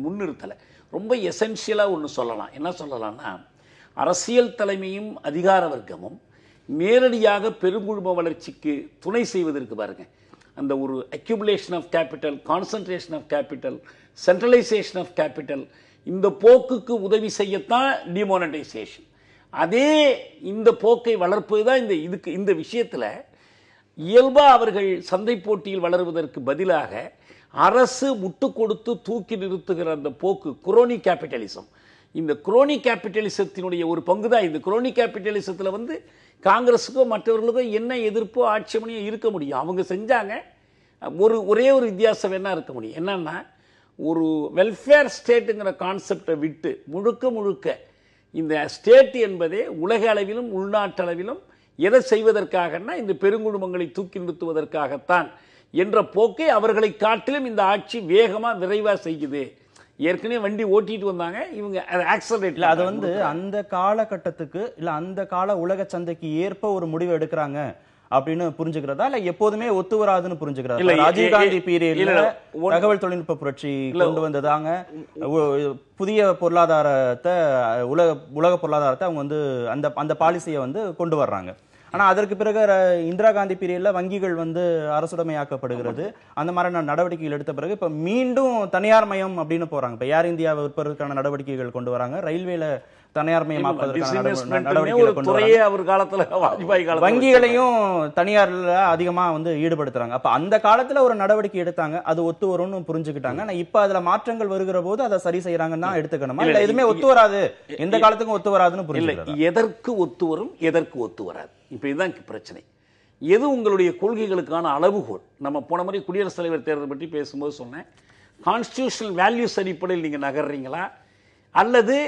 முன்னிறுத்தலை. ரொம்ப எசென்ஷியலாக ஒன்று சொல்லலாம். என்ன சொல்லலாம்னா, அரசியல் தலைமையும் அதிகார வர்க்கமும் நேரடியாக பெருங்குழும வளர்ச்சிக்கு துணை செய்வதற்கு பாருங்க, அந்த ஒரு accumulation of capital, concentration of capital, centralisation of capital, இந்த போக்குக்கு உதவி செய்யத்தான் டிமானிட்டைசேஷன். அதே இந்த போக்கை வளர்ப்பது தான் இந்த விஷயத்தில் இயல்பாக அவர்கள் சந்தை போட்டியில் வளருவதற்கு பதிலாக அரசு முட்டு கொடுத்து தூக்கி நிறுத்துகிற அந்த போக்கு குரோனி கேபிட்டலிசம். இந்த குரோனி கேபிட்டலிசத்தினுடைய ஒரு பங்கு தான் இந்த குரோனி கேபிட்டலிசத்தில் வந்து காங்கிரஸுக்கோ மற்றவர்களுக்கோ என்ன எதிர்ப்போ ஆட்சேபனையோ இருக்க முடியும். அவங்க செஞ்சாங்க. ஒரே ஒரு வித்தியாசம் வேணா இருக்க முடியும். என்னன்னா, ஒரு வெல்ஃபேர் ஸ்டேட்டுங்கிற கான்செப்டை விட்டு முழுக்க இந்த ஸ்டேட் என்பதே உலக அளவிலும் உள்நாட்டு அளவிலும் எதை செய்வதற்காகனா இந்த பெருங்குடும்பங்களை தூக்கி நிறுத்துவதற்காகத்தான் என்ற போக்கை அவர்களை காட்டிலும் இந்த ஆட்சி வேகமா விரைவா செய்யுது. ஏற்கனவே வண்டி ஓட்டிட்டு வந்தாங்க, இவங்க ஆக்சலரேட். அது வந்து அந்த காலகட்டத்துக்கு இல்ல அந்த கால உலக சந்தைக்கு ஏற்ப ஒரு முடிவு எடுக்கிறாங்க அப்படின்னு புரிஞ்சுக்கிறதா, இல்ல எப்போதுமே ஒத்து வராதுன்னு புரிஞ்சுக்கிறதா? ராஜீவ்காந்தி பீரியட்ல தகவல் தொழில்நுட்ப புரட்சி கொண்டு வந்ததாங்க புதிய பொருளாதாரத்தை உலக பொருளாதாரத்தை அவங்க வந்து அந்த பாலிசியை வந்து கொண்டு வர்றாங்க. ஆனா அதற்கு பிறகு இந்திரா காந்தி பீரியட்ல வங்கிகள் வந்து அரசுடைமையாக்கப்படுகிறது. அந்த மாதிரியான நடவடிக்கைகள் எடுத்த பிறகு இப்ப மீண்டும் தனியார் மயம் அப்படின்னு போறாங்க. இப்ப ஏர் இந்தியா விற்பதற்கான நடவடிக்கைகள் கொண்டு வராங்க. ரயில்வேல தனியார் மயமாக்குவதற்கான நடவடிக்கைகள் கொண்டு வராங்க. வங்கிகளையும் தனியார்ல அதிகமா வந்து ஈடுபடுத்துறாங்க. அப்ப அந்த காலத்துல ஒரு நடவடிக்கை எடுத்தாங்க, அது ஒத்து வரும்னு புரிஞ்சுக்கிட்டாங்க. ஆனா இப்ப அதுல மாற்றங்கள் வருகிற போது அதை சரி செய்யறாங்கன்னா எடுத்துக்கணுமா, இல்ல எதுவுமே ஒத்து வராது, எந்த காலத்துக்கும் ஒத்து வராதுன்னு புரிஞ்சுக்கலாம்? எதற்கு ஒத்து வரும், எதற்கு ஒத்து வராது, இப்ப இதுதான் பிரச்சனை. எது உங்களுடைய கொள்கைகளுக்கான அளவுகோல்? நம்ம போன முறை குடியரசுத் தலைவர் தேர்தல் பற்றி பேசும்போது சொன்னேன், கான்ஸ்டிடியூஷனல் வேல்யூஸ் அடிப்படையில் நீங்க நகர்றீங்களா, அல்லது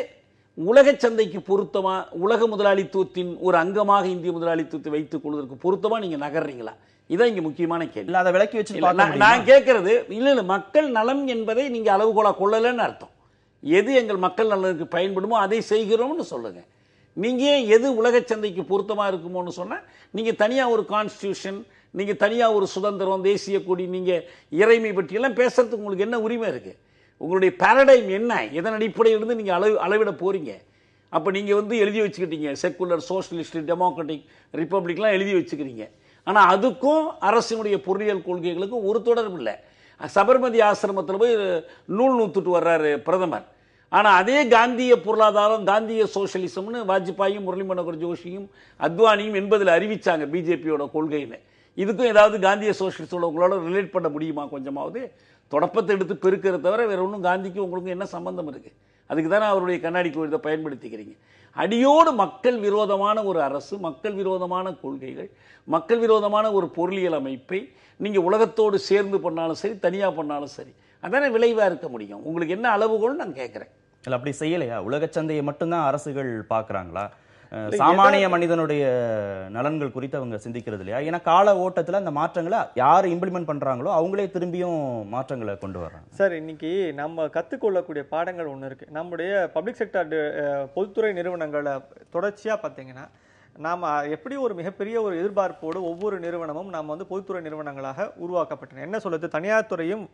உலக சந்தைக்கு பொருத்தமா, உலக முதலாளித்துவத்தின் ஒரு அங்கமாக இந்திய முதலாளித்துவத்தை வைத்துக் கொள்வதற்கு பொருத்தமா நீங்க நகர்றீங்களா? இதான் இங்க முக்கியமான கேள்வி. அதை விளக்கி வச்சு நான் கேட்கறது இல்ல, மக்கள் நலம் என்பதை நீங்க அளவுகோலா கொள்ளலன்னு அர்த்தம். எது எங்கள் மக்கள் நலனுக்கு பயன்படுமோ அதை செய்கிறோம்னு சொல்லுங்க. நீங்க எது உலக சந்தைக்கு பொருத்தமா இருக்குமோன்னு சொன்னா, நீங்க தனியா ஒரு கான்ஸ்டிடியூஷன், நீங்க தனியா ஒரு சுதந்திரம், தேசிய கொடி, நீங்க இறைமை பற்றி எல்லாம் பேசுறதுக்கு உங்களுக்கு என்ன உரிமை இருக்கு? உங்களுடைய பாரடைம் என்ன, எதன் அடிப்படையிலிருந்து நீங்க அளவிட போறீங்க? அப்ப நீங்க வந்து எழுதி வச்சுக்கிட்டீங்க செக்குலர், சோசியலிஸ்ட், டெமோக்ராட்டிக், ரிப்பப்ளிக்லாம் எழுதி வச்சுக்கிறீங்க. ஆனா அதுக்கும் அரசினுடைய பொருளியல் கொள்கைகளுக்கும் ஒரு தொடர்பு இல்லை. சபர்மதி ஆசிரமத்தில் போய் நூல் நூத்துட்டு வர்றாரு பிரதமர். ஆனா அதே காந்திய பொருளாதாரம், காந்திய சோசியலிசம்னு வாஜ்பாயும், முரளி மனோகர் ஜோஷியும், அத்வானியும் என்பதில் அறிவிச்சாங்க பிஜேபியோட கொள்கைன்னு. இதுக்கும் ஏதாவது காந்திய சோசியலிஸ்டோட உங்களோட ரிலேட் பண்ண முடியுமா? கொஞ்சமாவது தொடப்பத்தை எடுத்து பெருக்கிறத தவிர வேற ஒன்றும் காந்திக்கும் உங்களுக்கும் என்ன சம்பந்தம் இருக்கு? அதுக்கு தானே அவருடைய கண்ணாடி கோயிலை பயன்படுத்திக்கிறீங்க. அடியோடு மக்கள் விரோதமான ஒரு அரசு, மக்கள் விரோதமான கொள்கைகள், மக்கள் விரோதமான ஒரு பொருளியல் அமைப்பை நீங்க உலகத்தோடு சேர்ந்து பண்ணாலும் சரி, தனியா பண்ணாலும் சரி, அதானே விளைவா இருக்க முடியும். உங்களுக்கு என்ன அளவுகோல் நான் கேட்கிறேன். இல்ல அப்படி செய்யலையா? உலக சந்தையை மட்டும்தான் அரசுகள் பாக்குறாங்களா? சாமானிய மனிதனுடைய நலன்கள் குறித்து அவங்க சிந்திக்கிறது இல்லையா? ஏன்னா கால ஓட்டத்துல அந்த மாற்றங்களை யாரு இம்ப்ளிமெண்ட் பண்றாங்களோ அவங்களே திரும்பியும் மாற்றங்களை கொண்டு வர்றாங்க. சார், இன்னைக்கு நம்ம கற்றுக்கொள்ளக்கூடிய பாடங்கள் ஒன்று இருக்கு. நம்முடைய பப்ளிக் செக்டர் பொதுத்துறை நிறுவனங்களை தொடர்ச்சியா பார்த்தீங்கன்னா, நாம் எப்படி ஒரு மிகப்பெரிய ஒரு எதிர்பார்ப்போடு ஒவ்வொரு நிறுவனமும் நாம் வந்து பொதுத்துறை நிறுவனங்களாக உருவாக்கப்பட்டன. என்ன சொல்லுது, தனியார் துறையும்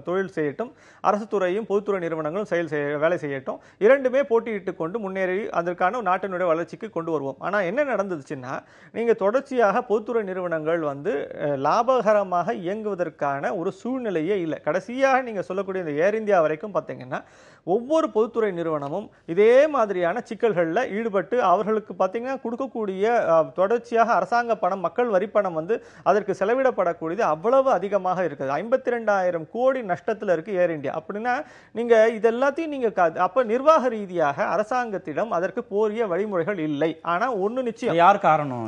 தொழில் செய்யட்டும், அரசு துறையும் பொதுத்துறை நிறுவனங்களும் வேலை செய்யட்டும், இரண்டுமே போட்டியிட்டு கொண்டு முன்னேறி அதற்கான நாட்டினுடைய வளர்ச்சிக்கு கொண்டு வருவோம். ஆனால் என்ன நடந்துச்சுன்னா, நீங்கள் தொடர்ச்சியாக பொதுத்துறை நிறுவனங்கள் வந்து லாபகரமாக இயங்குவதற்கான ஒரு சூழ்நிலையே இல்லை. கடைசியாக நீங்கள் சொல்லக்கூடிய இந்த ஏர் இந்தியா வரைக்கும் பார்த்தீங்கன்னா, ஒவ்வொரு பொதுத்துறை நிறுவனமும் இதே மாதிரியான சிக்கல்களில் ஈடுபட்டு அவர்களுக்கு பார்த்தீங்கன்னா கொடுக்கக்கூடிய தொடர்ச்சியாக அரசாங்க பணம், மக்கள் வரி பணம் வந்து அதற்கு செலவிடப்படக்கூடியது அவ்வளவு அதிகமாக இருக்குது. 52,000 கோடி நஷ்டத்தில் இருக்கு ஏர் இந்தியா. அப்படின்னா நீங்க இது எல்லாத்தையும் நீங்க அப்ப நிர்வாக ரீதியாக அரசாங்கத்திடம் அதற்கு போரிய வழிமுறைகள் இல்லை. ஆனா ஒண்ணு நிச்சயம், யார் காரணம்?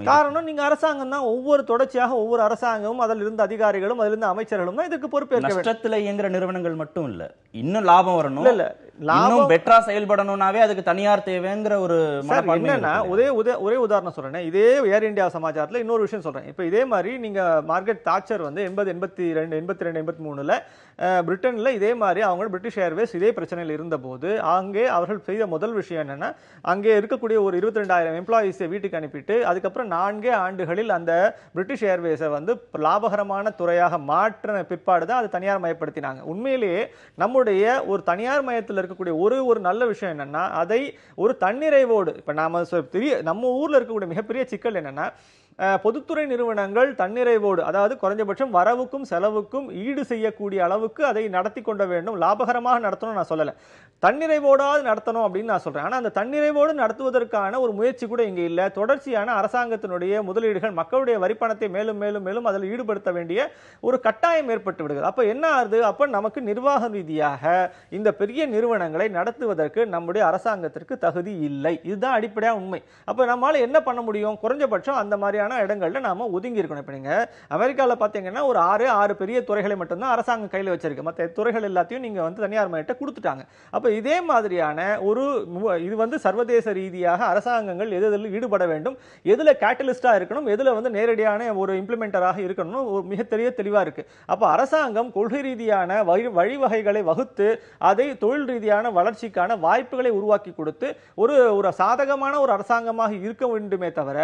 நீங்க அரசாங்கம் தான். தொடர்ச்சியாக ஒவ்வொரு அரசாங்கமும், அதில் இருந்த அதிகாரிகளும், அதில் இருந்த அமைச்சர்களும் தான் இதற்கு பொறுப்பேற்க வேண்டும். நஷ்டத்துல இயங்குற நிறுவனங்கள் மட்டும் இல்ல, இன்னும் லாபம் வரணும், இல்ல இன்னும் பெட்டரா செயல்படணும்னாவே அதுக்கு தனியார் தேவைங்கிற ஒரு மனப்பான்மை. என்னன்னா, ஒரே உதாரணம் சொல்றேன். இதே ஏர் இந்தியா சமாச்சாரத்துல இன்னொரு விஷயம் சொல்றேன். இப்ப இதே மாதிரி நீங்க மார்கரெட் தாட்சர் வந்து 82-83 பிரிட்டன்ல இதே மாதிரி அவங்க பிரிட்டிஷ் ஏர்வேஸ் இதே பிரச்சனையில் இருந்த போது அங்கே அவர்கள் செய்த முதல் விஷயம் என்னன்னா, அங்கே இருக்கக்கூடிய ஒரு 22,000 எம்ப்ளாயிஸை வீட்டுக்கு அனுப்பிட்டு அதுக்கப்புறம் 4 ஆண்டுகளில் அந்த பிரிட்டிஷ் ஏர்வேஸை வந்து லாபகரமான துறையாக மாற்றின பிற்பாடு தான் அது தனியார் மயப்படுத்தினாங்க. உண்மையிலேயே நம்முடைய ஒரு தனியார் மயத்தில் இருக்கக்கூடிய ஒரு நல்ல விஷயம் என்னன்னா, அதை ஒரு தன்னிறைவோடு, இப்ப நாம நம்ம ஊர்ல இருக்கக்கூடிய மிகப்பெரிய சிக்கல் என்னன்னா, பொதுத்துறை நிறுவனங்கள் தன்னிறைவோடு, அதாவது குறைஞ்சபட்சம் வரவுக்கும் செலவுக்கும் ஈடு செய்யக்கூடிய அளவுக்கு அதை நடத்தி கொள்ள வேண்டும். லாபகரமாக நடத்தணும் நான் சொல்லலை, தன்னிறைவோடாவது நடத்தணும் அப்படின்னு நான் சொல்றேன். ஆனா அந்த தன்னிறைவோடு நடத்துவதற்கான ஒரு முயற்சி கூட இங்க இல்லை. தொடர்ச்சியான அரசாங்கத்தினுடைய முதலீடுகள், மக்களுடைய வரிப்பணத்தை மேலும் மேலும் மேலும் அதில் ஈடுபடுத்த வேண்டிய ஒரு கட்டாயம் ஏற்பட்டு விடுகிறது. அப்ப என்ன ஆகுது? அப்ப நமக்கு நிர்வாக ரீதியாக இந்த பெரிய நிறுவனங்களை நடத்துவதற்கு நம்முடைய அரசாங்கத்திற்கு தகுதி இல்லை. இதுதான் அடிப்படையான உண்மை. அப்ப நம்மளால என்ன பண்ண முடியும்? குறைஞ்சபட்சம் அந்த மாதிரியான இடங்கள்ல நாம ஒதுங்கி இருக்கணும். இப்ப நீங்க அமெரிக்கால பாத்தீங்கன்னா ஒரு ஆறு பெரிய துறைகளை மட்டும்தான் அரசாங்கம் கையில் வச்சிருக்கு. மற்ற துறைகள் எல்லாத்தையும் நீங்க தனியார் மயத்தை கொடுத்துட்டாங்க. அப்ப இதே மாதிரியான இது சர்வதேச ரீதியாக அரசாங்கங்கள் எதில் ஈடுபட வேண்டும், எதுல கேட்டலிஸ்டா இருக்கணும், எதுல நேரடியான ஒரு இம்ப்ளிமெண்டராக இருக்கணும், மிக தெளிவா இருக்கு. அப்ப அரசாங்கம் கொள்கை ரீதியான வழிவகைகளை வகுத்து அதை தொழில் ரீதியான வளர்ச்சிக்கான வாய்ப்புகளை உருவாக்கி கொடுத்து ஒரு சாதகமான ஒரு அரசாங்கமாக இருக்க வேண்டுமே தவிர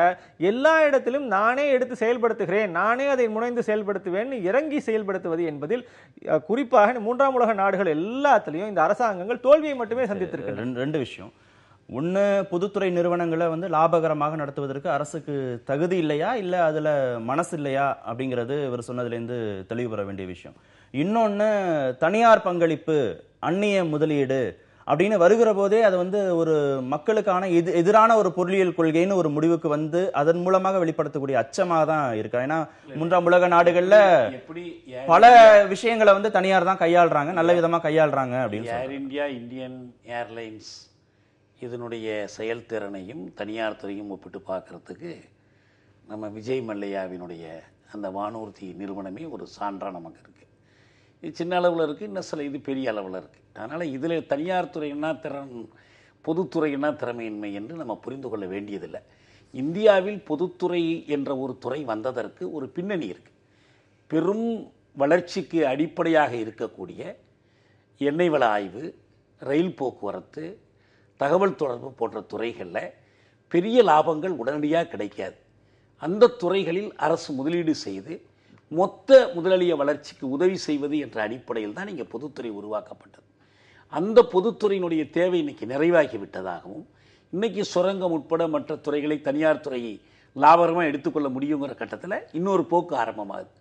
எல்லா இடத்திலும் நானே எடுத்து செயல்படுத்துகிறேன், நானே அதை முனைந்து செயல்படுத்துவேன் இறங்கி செயல்படுத்துவது என்பதில் குறிப்பாக மூன்றாம் உலக நாடுகள் எல்லாத்திலையும் இந்த அரசாங்கங்கள் தோல்வியை மட்டுமே சந்தித்திருக்கு. ரெண்டு விஷயம். ஒன்று, பொதுத்துறை நிறுவனங்களை லாபகரமாக நடத்துவதற்கு அரசுக்கு தகுதி இல்லையா, இல்லை அதில் மனசு இல்லையா அப்படிங்கிறது இவர் சொன்னதுலேருந்து தெளிவு பெற வேண்டிய விஷயம். இன்னொன்று, தனியார் பங்களிப்பு, அந்நிய முதலீடு அப்படின்னு வருகிற போதே அது ஒரு மக்களுக்கான எதிரான ஒரு பொருளியல் கொள்கைன்னு ஒரு முடிவுக்கு அதன் மூலமாக வெளிப்படுத்தக்கூடிய அச்சமாக தான் இருக்கு. ஏன்னா மூன்றாம் உலக நாடுகள்ல பல விஷயங்களை தனியார் தான் கையாளுறாங்க, நல்ல விதமா கையாளுறாங்க அப்படின்னு. ஏர் இந்தியா, இந்தியன் ஏர்லைன்ஸ் இதனுடைய செயல்திறனையும் தனியார் துறையும் ஒப்பிட்டு பார்க்கறதுக்கு நம்ம விஜய் மல்லையாவினுடைய அந்த வானூர்தி நிறுவனமே ஒரு சான்றாக நமக்கு இருக்குது. இது சின்ன அளவில் இருக்குது, இன்னும் சில இது பெரிய அளவில் இருக்குது. அதனால் இதில் தனியார் துறையினா திறன், பொதுத்துறையினா திறமையின்மை என்று நம்ம புரிந்து கொள்ள வேண்டியதில்லை. இந்தியாவில் பொதுத்துறை என்ற ஒரு துறை வந்ததற்கு ஒரு பின்னணி இருக்குது. பெரும் வளர்ச்சிக்கு அடிப்படையாக இருக்கக்கூடிய எண்ணெய் வள ஆய்வு, ரயில் போக்குவரத்து, தகவல் தொடர்பு போன்ற துறைகளில் பெரிய லாபங்கள் உடனடியாக கிடைக்காது. அந்த துறைகளில் அரசு முதலீடு செய்து மொத்த முதலாளிய வளர்ச்சிக்கு உதவி செய்வது என்ற அடிப்படையில் தான் இங்கே பொதுத்துறை உருவாக்கப்பட்டது. அந்த பொதுத்துறையினுடைய தேவை இன்னைக்கு நிறைவாகி விட்டதாகவும், இன்னைக்கு சுரங்கம் உட்பட மற்ற துறைகளை தனியார் துறையை லாபகரமாக எடுத்துக்கொள்ள முடியுங்கிற கட்டத்தில் இன்னொரு போக்கு ஆரம்பமாகுது.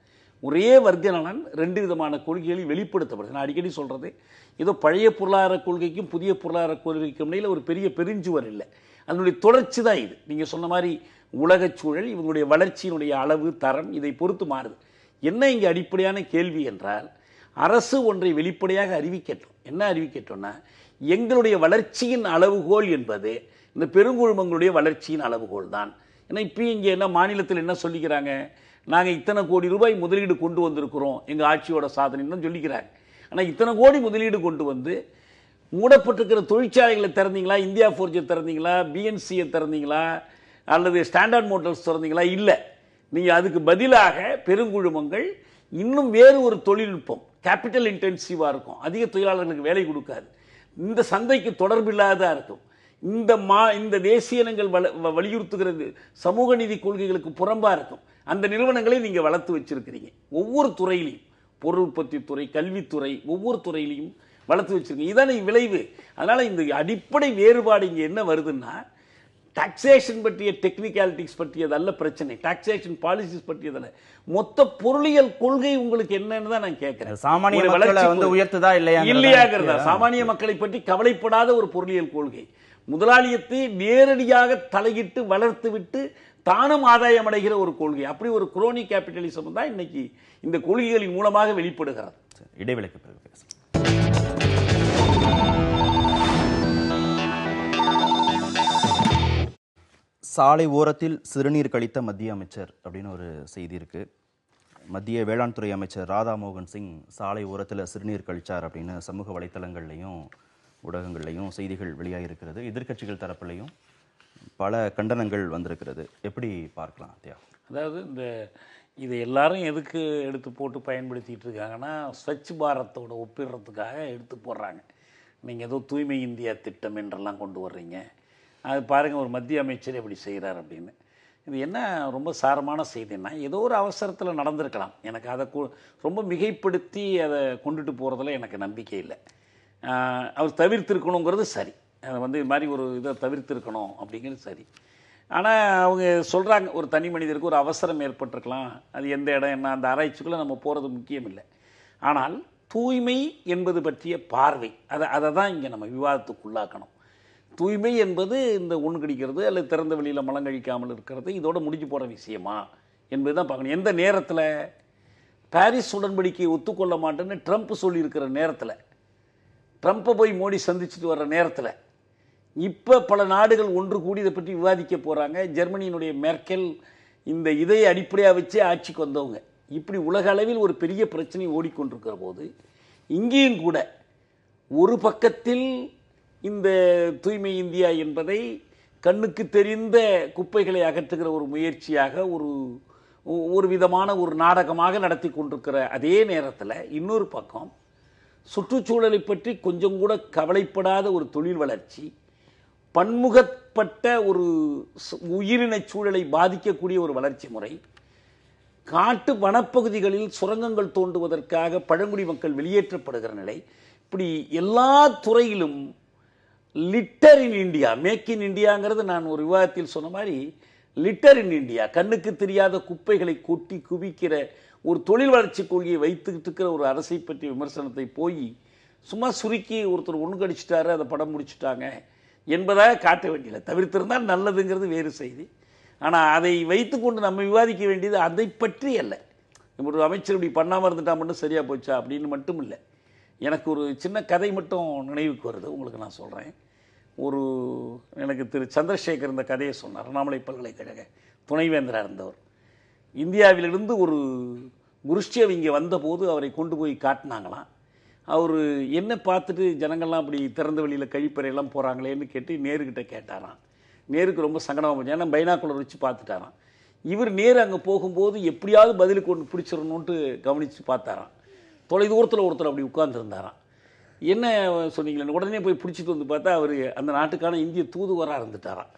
ஒரே வர்க்க நலன் ரெண்டு விதமான கொள்கைகளை வெளிப்படுத்தப்படுது. நான் அடிக்கடி சொல்கிறது, ஏதோ பழைய பொருளாதார கொள்கைக்கும் புதிய பொருளாதார கொள்கைக்கும் இடையில் ஒரு பெரிய பெருஞ்சுவர் இல்லை, அதனுடைய தொடர்ச்சி தான் இது. நீங்கள் சொன்ன மாதிரி உலகச் சூழல், இவங்களுடைய வளர்ச்சியினுடைய அளவு, தரம் இதை பொறுத்து மாறுது. என்ன இங்கே அடிப்படையான கேள்வி என்றால், அரசு ஒன்றை வெளிப்படையாக அறிவிக்கட்டும். என்ன அறிவிக்கட்டும்னா, எங்களுடைய வளர்ச்சியின் அளவுகோல் என்பது இந்த பெருங்குழுமங்களுடைய வளர்ச்சியின் அளவுகோல் தான். ஏன்னா இப்போ இங்கே என்ன மாநிலத்தில் என்ன சொல்லிக்கிறாங்க, நாங்கள் இத்தனை கோடி ரூபாய் முதலீடு கொண்டு வந்திருக்கிறோம், எங்கள் ஆட்சியோட சாதனைன்னு தான் சொல்லிக்கிறாங்க. ஆனால் இத்தனை கோடி முதலீடு கொண்டு வந்து மூடப்பட்டிருக்கிற தொழிற்சாலைகளை திறந்தீங்களா, இந்தியா ஃபோர்ஜை திறந்தீங்களா, பிஎன்சியை திறந்தீங்களா, அல்லது ஸ்டாண்டர்ட் மோட்டார்ஸ் திறந்தீங்களா? இல்லை. நீங்கள் அதுக்கு பதிலாக பெருங்குழுமங்கள் இன்னும் வேறு ஒரு தொழில்நுட்பம், கேபிட்டல் இன்டென்சிவாக இருக்கும், அதிக தொழிலாளர்களுக்கு வேலை கொடுக்காது, இந்த சந்தைக்கு தொடர்பில்லாததாக இருக்கும், இந்த தேசிய இனங்கள் வலியுறுத்துகிறது சமூக நீதி கொள்கைகளுக்கு புறம்பாக இருக்கும். அந்த நிறுவனங்களை நீங்கள் வளர்த்து வச்சிருக்கிறீங்க. ஒவ்வொரு துறையிலையும், பொருள் உற்பத்தி துறை, கல்வித்துறை, ஒவ்வொரு துறையிலையும் வளர்த்து வச்சிருக்கீங்க. இதான விளைவு. அதனால இந்த அடிப்படை வேறுபாடு இங்கே என்ன வருதுன்னா, டாக்ஸேஷன் பற்றிய டெக்னிக்காலிட்டிஸ் பற்றியதல்ல பிரச்சனை, டாக்ஸேஷன் பாலிசிஸ் பற்றியதல்ல, மொத்த பொருளியல் கொள்கை உங்களுக்கு என்னன்னு தான் நான் கேட்கிறேன். சாமானிய மக்களை உயர்த்துதா இல்லையாங்கிறதா? சாமானிய மக்களை பற்றி கவலைப்படாத ஒரு பொருளியல் கொள்கை, முதலாளியத்தை நேரடியாக தலையிட்டு வளர்த்து விட்டு தானும் ஆதாயம் அடைகிற ஒரு கொள்கை. அப்படி ஒரு குரோனி கேபிட்டலிசம் தான் இன்னைக்கு இந்த கொள்கைகளின் மூலமாக வெளிப்படுகிறது. இடைவெளிக்கு பிறகு பேசும். சாலை ஓரத்தில் சிறுநீர் கழித்த மத்திய அமைச்சர் அப்படின்னு ஒரு செய்தி இருக்கு. மத்திய வேளாண் துறை அமைச்சர் ராதா மோகன் சிங் சாலை ஓரத்தில் சிறுநீர் கழிச்சார் அப்படின்னு சமூக வலைத்தளங்கள்லையும் ஊடகங்கள்லையும் செய்திகள் வெளியாகிருக்கிறது. எதிர்க்கட்சிகள் தரப்புலையும் பல கண்டனங்கள் வந்திருக்கிறது. எப்படி பார்க்கலாம் தியா? அதாவது இதை எல்லாரும் எதுக்கு எடுத்து போட்டு பயன்படுத்திகிட்டு இருக்காங்கன்னா, ஸ்வச் பாரத்தோட ஒப்பிடுறதுக்காக எடுத்து போடுறாங்க. நீங்கள் ஏதோ தூய்மை இந்தியா திட்டம் என்றெல்லாம் கொண்டு வர்றீங்க, அது பாருங்கள் ஒரு மத்திய அமைச்சர் எப்படி செய்கிறார் அப்படின்னு. இது என்ன ரொம்ப சாரமான செய்தின்னா, ஏதோ ஒரு அவசரத்தில் நடந்திருக்கலாம். எனக்கு அதை ரொம்ப மிகைப்படுத்தி அதை கொண்டுட்டு போகிறதுல எனக்கு நம்பிக்கை இல்லை. அவர் தவிர்த்திருக்கணுங்கிறது சரி, அதை இது மாதிரி ஒரு இதை தவிர்த்திருக்கணும் அப்படிங்கிறது சரி. ஆனால் அவங்க சொல்கிறாங்க ஒரு தனி மனிதருக்கு ஒரு அவசரம் ஏற்பட்டிருக்கலாம், அது எந்த இடம் என்ன அந்த ஆராய்ச்சிக்குள்ளே நம்ம போகிறது முக்கியம் இல்லை. ஆனால் தூய்மை என்பது பற்றிய பார்வை அதை தான் இங்கே நம்ம விவாதத்துக்குள்ளாக்கணும். தூய்மை என்பது இந்த ஒன்று கடிக்கிறது அல்லது திறந்த வெளியில் மலம் கழிக்காமல் இருக்கிறது இதோட முடிஞ்சு போகிற விஷயமா என்பது தான் பார்க்கணும். எந்த நேரத்தில் பாரிஸ் உடன்படிக்கையை ஒத்துக்கொள்ள மாட்டேன்னு ட்ரம்ப் சொல்லியிருக்கிற நேரத்தில், ட்ரம்ப்பை போய் மோடி சந்திச்சுட்டு வர்ற நேரத்தில் இப்போ பல நாடுகள் ஒன்று கூடி இதை பற்றி விவாதிக்க போகிறாங்க. ஜெர்மனியினுடைய மெர்க்கெல் இதை அடிப்படையாக வச்சு ஆட்சிக்கு வந்தவங்க. இப்படி உலக அளவில் ஒரு பெரிய பிரச்சனை ஓடிக்கொண்டிருக்கிற போது இங்கேயும் கூட ஒரு பக்கத்தில் இந்த தூய்மை இந்தியா என்பதை கண்ணுக்கு தெரிந்த குப்பைகளை அகற்றுகிற ஒரு முயற்சியாக ஒரு விதமான ஒரு நாடகமாக நடத்தி கொண்டிருக்கிற அதே நேரத்தில் இன்னொரு பக்கம் சுற்றுச்சூழலை பற்றி கொஞ்சம் கூட கவலைப்படாத ஒரு தொழில் வளர்ச்சி, பன்முகப்பட்ட ஒரு உயிரின சூழலை பாதிக்கக்கூடிய ஒரு வளர்ச்சி முறை, காட்டு வனப்பகுதிகளில் சுரங்கங்கள் தோண்டுவதற்காக பழங்குடி மக்கள் வெளியேற்றப்படுகிற நிலை, இப்படி எல்லா துறையிலும் லிட்டர் இன் இந்தியா, மேக் இன் இந்தியாங்கிறது நான் ஒரு விவாதத்தில் சொன்ன மாதிரி லிட்டர் இன் இந்தியா, கண்ணுக்கு தெரியாத குப்பைகளை கொட்டி குவிக்கிற ஒரு தொழில் வளர்ச்சி கொள்கையை வைத்துக்கிட்டு இருக்கிற ஒரு அரசை பற்றிய விமர்சனத்தை போய் சும்மா சுருக்கி ஒருத்தர் ஒன்று கடிச்சிட்டாரு அதை படம் முடிச்சுட்டாங்க என்பதாக காட்ட வேண்டியதில்லை. தவிர்த்திருந்தால் நல்லதுங்கிறது வேறு செய்தி. ஆனால் அதை வைத்துக்கொண்டு நம்ம விவாதிக்க வேண்டியது அதை பற்றி அல்ல. ஒரு அமைச்சர் இப்படி பண்ணாமல் இருந்துட்டா மட்டும் சரியாக போச்சா அப்படின்னு மட்டும் இல்லை. எனக்கு ஒரு சின்ன கதை மட்டும் நினைவுக்கு வருது, உங்களுக்கு நான் சொல்கிறேன். எனக்கு திரு சந்திரசேகர் இந்த கதையை சொன்னார். அண்ணாமலை பல்கலைக்கழக துணைவேந்தராக இருந்தவர். இந்தியாவிலிருந்து ஒரு குருஷ்டியவ் இங்கே வந்தபோது அவரை கொண்டு போய் காட்டினாங்களாம். அவர் என்ன பார்த்துட்டு ஜனங்கள்லாம் அப்படி திறந்த வெளியில் கழிப்பறையெல்லாம் போகிறாங்களேன்னு கேட்டு நேருக்கிட்ட கேட்டாராம். நேருக்கு ரொம்ப சங்கடமாக போச்சு, ஏன்னா பைனாக்குலர் வச்சு பார்த்துட்டாராம். இவர் நேரு அங்கே போகும்போது எப்படியாவது பதிலுக்கு ஒன்று பிடிச்சிடணுன்ட்டு கவனித்து பார்த்தாராம். தொலைதூரத்தில் ஒருத்தர் அப்படி உட்கார்ந்துருந்தாராம். என்ன சொன்னீங்களேன்னு உடனே போய் பிடிச்சிட்டு வந்து பார்த்தா அவர் அந்த நாட்டுக்கான இந்திய தூதுவராக இருந்துட்டாராம்.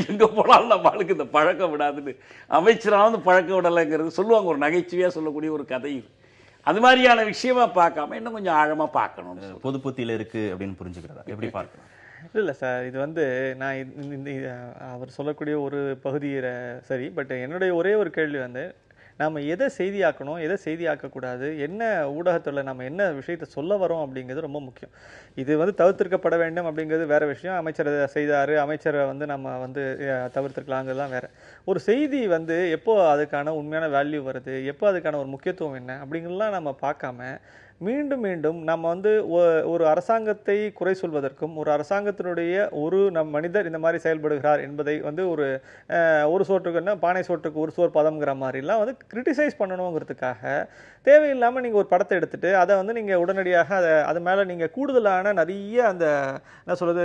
எங்கே போனாலும் நம்ம ஆளுக்கு இந்த பழக்கம் விடாதுன்னு, அமைச்சராவது பழக்கம் விடலைங்கிறது சொல்லுவாங்க, ஒரு நகைச்சுவையாக சொல்லக்கூடிய ஒரு கதை. அது மாதிரியான விஷயமா பார்க்காம இன்னும் கொஞ்சம் ஆழமாக பார்க்கணும். பொது புத்தியில் இருக்குது அப்படின்னு புரிஞ்சுக்கிறதா எப்படி பார்க்கலாம்? இல்லை சார், இது நான் அவர் சொல்லக்கூடிய ஒரு பகுதியில் சரி, பட் என்னுடைய ஒரே ஒரு கேள்வி நாம் எதை செய்தியாக்கணும், எதை செய்தியாக்கக்கூடாது, என்ன ஊடகத்தில் நம்ம என்ன விஷயத்தை சொல்ல வரோம் அப்படிங்கிறது ரொம்ப முக்கியம். இது தவிர்த்திருக்கப்பட வேண்டும் அப்படிங்கிறது வேறு விஷயம். அமைச்சர் செய்தார், அமைச்சரை நம்ம தவிர்த்திருக்கலாங்கிறதுலாம் வேறு. ஒரு செய்தி எப்போ அதுக்கான உண்மையான வேல்யூ வருது, எப்போ அதுக்கான ஒரு முக்கியத்துவம் என்ன அப்படிங்கிறதுலாம் நம்ம பார்க்காம மீண்டும் மீண்டும் நம்ம ஒரு அரசாங்கத்தை குறை சொல்வதற்கும், ஒரு அரசாங்கத்தினுடைய ஒரு மனிதர் இந்த மாதிரி செயல்படுகிறார் என்பதை ஒரு சோற்றுக்குன்னா பானை சோற்றுக்கு ஒரு சோர் பதம்ங்கிற மாதிரிலாம் கிரிட்டிசைஸ் பண்ணணுங்கிறதுக்காக தேவையில்லாமல் நீங்கள் ஒரு படத்தை எடுத்துட்டு அதை நீங்கள் உடனடியாக அது மேலே நீங்கள் கூடுதலான நிறைய அந்த என்ன சொல்கிறது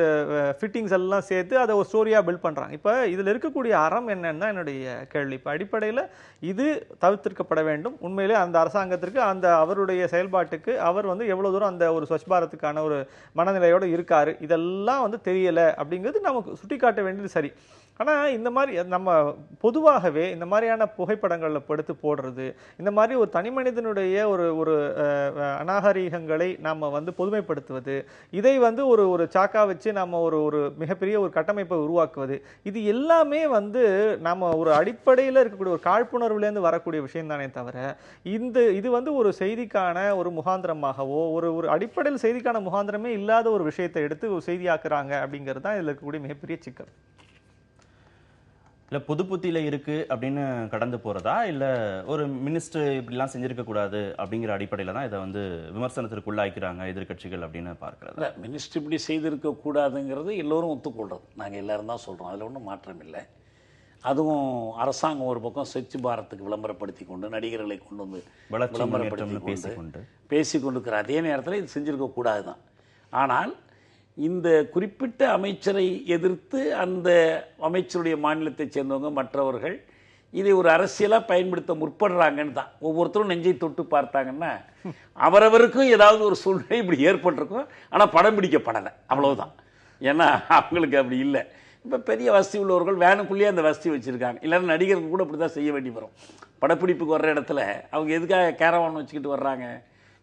ஃபிட்டிங்ஸ் எல்லாம் சேர்த்து அதை ஒரு ஸ்டோரியாக பில்ட் பண்ணுறாங்க. இப்போ இதில் இருக்கக்கூடிய அறம் என்னன்னு தான் என்னுடைய கேள்வி. இப்போ அடிப்படையில் இது தவிர்த்திருக்கப்பட வேண்டும். உண்மையிலே அந்த அரசாங்கத்திற்கு அவருடைய செயல்பாட்டுக்கு அவர் எவ்வளவு தூரம் அந்த ஒரு ஸ்வச் பாரத்துக்கான ஒரு மனநிலையோடு இருக்காரு, இதெல்லாம் தெரியல அப்படிங்கிறது நமக்கு சுட்டிக்காட்ட வேண்டியது சரி. ஆனால் இந்த மாதிரி நம்ம பொதுவாகவே இந்த மாதிரியான புகைப்படங்களில் படுத்து போடுறது, இந்த மாதிரி ஒரு தனி மனிதனுடைய ஒரு அநாகரீகங்களை நாம் பொதுமைப்படுத்துவது, இதை ஒரு சாக்கா வச்சு நம்ம ஒரு மிகப்பெரிய ஒரு கட்டமைப்பை உருவாக்குவது, இது எல்லாமே நம்ம ஒரு அடிப்படையில் இருக்கக்கூடிய ஒரு காழ்ப்புணர்வுலேருந்து வரக்கூடிய விஷயம் தானே தவிர இது ஒரு செய்திக்கான ஒரு முகாந்திரமாகவோ ஒரு அடிப்படையில் செய்திக்கான முகாந்திரமே இல்லாத ஒரு விஷயத்தை எடுத்து ஒரு செய்தியாக்குறாங்க அப்படிங்கிறது தான் இதில் இருக்கக்கூடிய மிகப்பெரிய சிக்கல். இல்லை பொது புத்தியில் இருக்குது அப்படின்னு கடந்து போகிறதா, இல்லை ஒரு மினிஸ்டர் இப்படிலாம் செஞ்சிருக்க கூடாது அப்படிங்கிற அடிப்படையில் தான் இதை விமர்சனத்திற்கு உள்ளாக்கிறாங்க எதிர்கட்சிகள் அப்படின்னு பார்க்குறது? இல்லை, மினிஸ்டர் இப்படி செய்திருக்க கூடாதுங்கிறது எல்லோரும் ஒத்துக்கொள்றது, நாங்கள் எல்லாரும் தான் சொல்கிறோம், அதில் ஒன்றும் மாற்றம் இல்லை. அதுவும் அரசாங்கம் ஒரு பக்கம் ஸ்வச் பாரத்துக்கு விளம்பரப்படுத்தி கொண்டு நடிகர்களை கொண்டு விளம்பரப்படுத்தி கொண்டு பேசிக்கொண்டிருக்கிற அதே நேரத்தில் இது செஞ்சிருக்க கூடாது தான். ஆனால் இந்த குறிப்பிட்ட அமைச்சரை எதிர்த்து அந்த அமைச்சருடைய மாநிலத்தை சேர்ந்தவங்க மற்றவர்கள் இதை ஒரு அரசியலாக பயன்படுத்த முற்படுறாங்கன்னு தான். ஒவ்வொருத்தரும் நெஞ்சை தொட்டு பார்த்தாங்கன்னா அவரவருக்கும் ஏதாவது ஒரு சூழ்நிலை இப்படி ஏற்பட்டிருக்கும், ஆனால் படம் பிடிக்கப்படலை, அவ்வளவுதான். ஏன்னா அவங்களுக்கு அப்படி இல்லை. இப்போ பெரிய வசதி உள்ளவர்கள் வேனுக்குள்ளேயே அந்த வசதி வச்சுருக்காங்க. இல்லைன்னா நடிகர்கள் கூட அப்படி தான் செய்ய வேண்டி வரும். படப்பிடிப்புக்கு வர்ற இடத்துல அவங்க எதுக்காக கேரவான் வச்சுக்கிட்டு வர்றாங்க,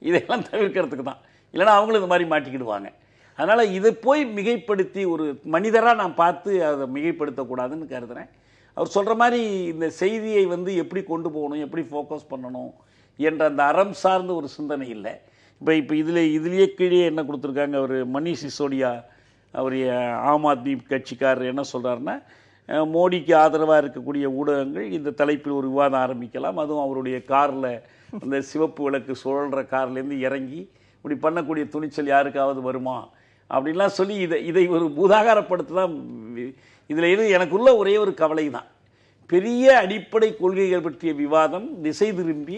இதையெல்லாம் தவிர்க்கிறதுக்கு தான். இல்லைன்னா அவங்களும் இந்த மாதிரி மாட்டிக்கிடுவாங்க. அதனால் இதை போய் மிகைப்படுத்தி ஒரு மனிதராக நான் பார்த்து அதை மிகைப்படுத்தக்கூடாதுன்னு கருதுகிறேன். அவர் சொல்கிற மாதிரி இந்த செய்தியை வந்து எப்படி கொண்டு போகணும், எப்படி ஃபோக்கஸ் பண்ணணும் என்ற அந்த அறம் சார்ந்த ஒரு சிந்தனை இல்லை. இப்போ இதுலேயே கீழே என்ன கொடுத்துருக்காங்க, அவர் மணீஷ் சிசோடியா, அவர் ஆம் ஆத்மி கட்சிக்காரர் என்ன சொல்கிறாருன்னா, மோடிக்கு ஆதரவாக இருக்கக்கூடிய ஊடகங்கள் இந்த தலைப்பில் ஒரு விவாதம் ஆரம்பிக்கலாம், அதுவும் அவருடைய காரில் அந்த சிவப்பு விளக்கு சுழல்ற கார்லேருந்து இறங்கி இப்படி பண்ணக்கூடிய துணிச்சல் யாருக்காவது வருமா அப்படின்லாம் சொல்லி இதை ஒரு பூதாகாரப்படுத்த தான். இதில் எனக்குள்ள ஒரே ஒரு கவலை தான், பெரிய அடிப்படை கொள்கைகள் பற்றிய விவாதம் திசை திரும்பி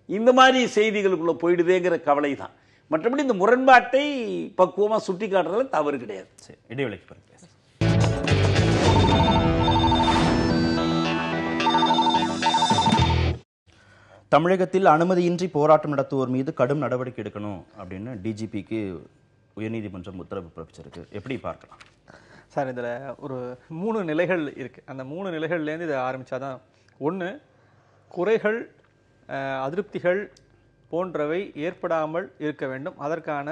இந்த மாதிரி செய்திகளுக்குள்ளே போயிடுதேங்கிற கவலை தான். மற்றபடி இந்த முரண்பாட்டை பக்குவமாக சுட்டி காட்டுறதுல தவறு கிடையாது. சரி, இடைவெளிக்கு பிறகு பேச. தமிழகத்தில் அனுமதியின்றி போராட்டம் நடத்துவோர் மீது கடும் நடவடிக்கை எடுக்கணும் அப்படின்னு டிஜிபிக்கு உயர்நீதிமன்றம் உத்தரவு பிறப்பிச்சிருக்கு. எப்படி பார்க்கலாம் சார்? இதில் ஒரு 3 நிலைகள் இருக்குது. அந்த 3 நிலைகள்லேருந்து இதை ஆரம்பித்தாதான், ஒன்று, குறைகள் அதிருப்திகள் போன்றவை ஏற்படாமல் இருக்க வேண்டும். அதற்கான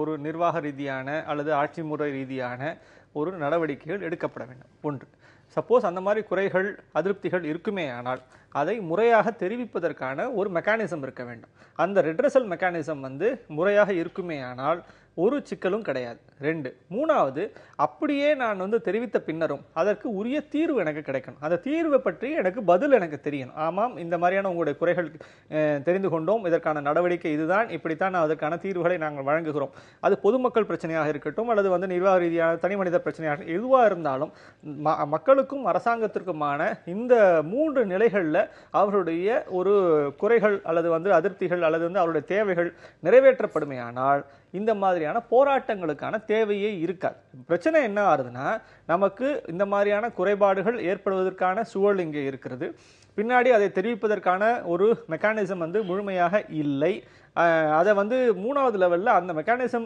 ஒரு நிர்வாக ரீதியான அல்லது ஆட்சி முறை ரீதியான ஒரு நடவடிக்கைகள் எடுக்கப்பட வேண்டும். ஒன்று, சப்போஸ் அந்த மாதிரி குறைகள் அதிருப்திகள் இருக்குமே ஆனால் அதை முறையாக தெரிவிப்பதற்கான ஒரு மெக்கானிசம் இருக்க வேண்டும். அந்த ரெட்ரஸல் மெக்கானிசம் வந்து முறையாக இருக்குமே ஆனால் ஒரு சிக்கலும் கிடையாது. 2, 3வது, அப்படியே நான் வந்து தெரிவித்த பின்னரும் அதற்கு உரிய தீர்வு எனக்கு கிடைக்கணும். அந்த தீர்வை பற்றி எனக்கு பதில் எனக்கு தெரியணும். ஆமாம், இந்த மாதிரியான உங்களுடைய குறைகள் தெரிந்து கொண்டோம், இதற்கான நடவடிக்கை இதுதான், இப்படித்தான் அதற்கான தீர்வுகளை நாங்கள் வழங்குகிறோம். அது பொதுமக்கள் பிரச்சனையாக இருக்கட்டும் அல்லது வந்து நிர்வாக ரீதியான தனி மனித பிரச்சனையாக எதுவாக இருந்தாலும் மக்களுக்கும் அரசாங்கத்திற்குமான இந்த 3 நிலைகளில் அவருடைய ஒரு குறைகள் அல்லது வந்து அதிருப்திகள் அல்லது வந்து அவருடைய தேவைகள் நிறைவேற்றப்படுமையானால் இந்த மாதிரியான போராட்டங்களுக்கான தேவையே இருக்காது. பிரச்சனை என்ன ஆகுதுன்னா, நமக்கு இந்த மாதிரியான குறைபாடுகள் ஏற்படுவதற்கான சூழல் இங்கே இருக்கிறது. பின்னாடி அதை தெரிவிப்பதற்கான ஒரு மெக்கானிசம் வந்து முழுமையாக இல்லை. அதை வந்து 3வது லெவலில் அந்த மெக்கானிசம்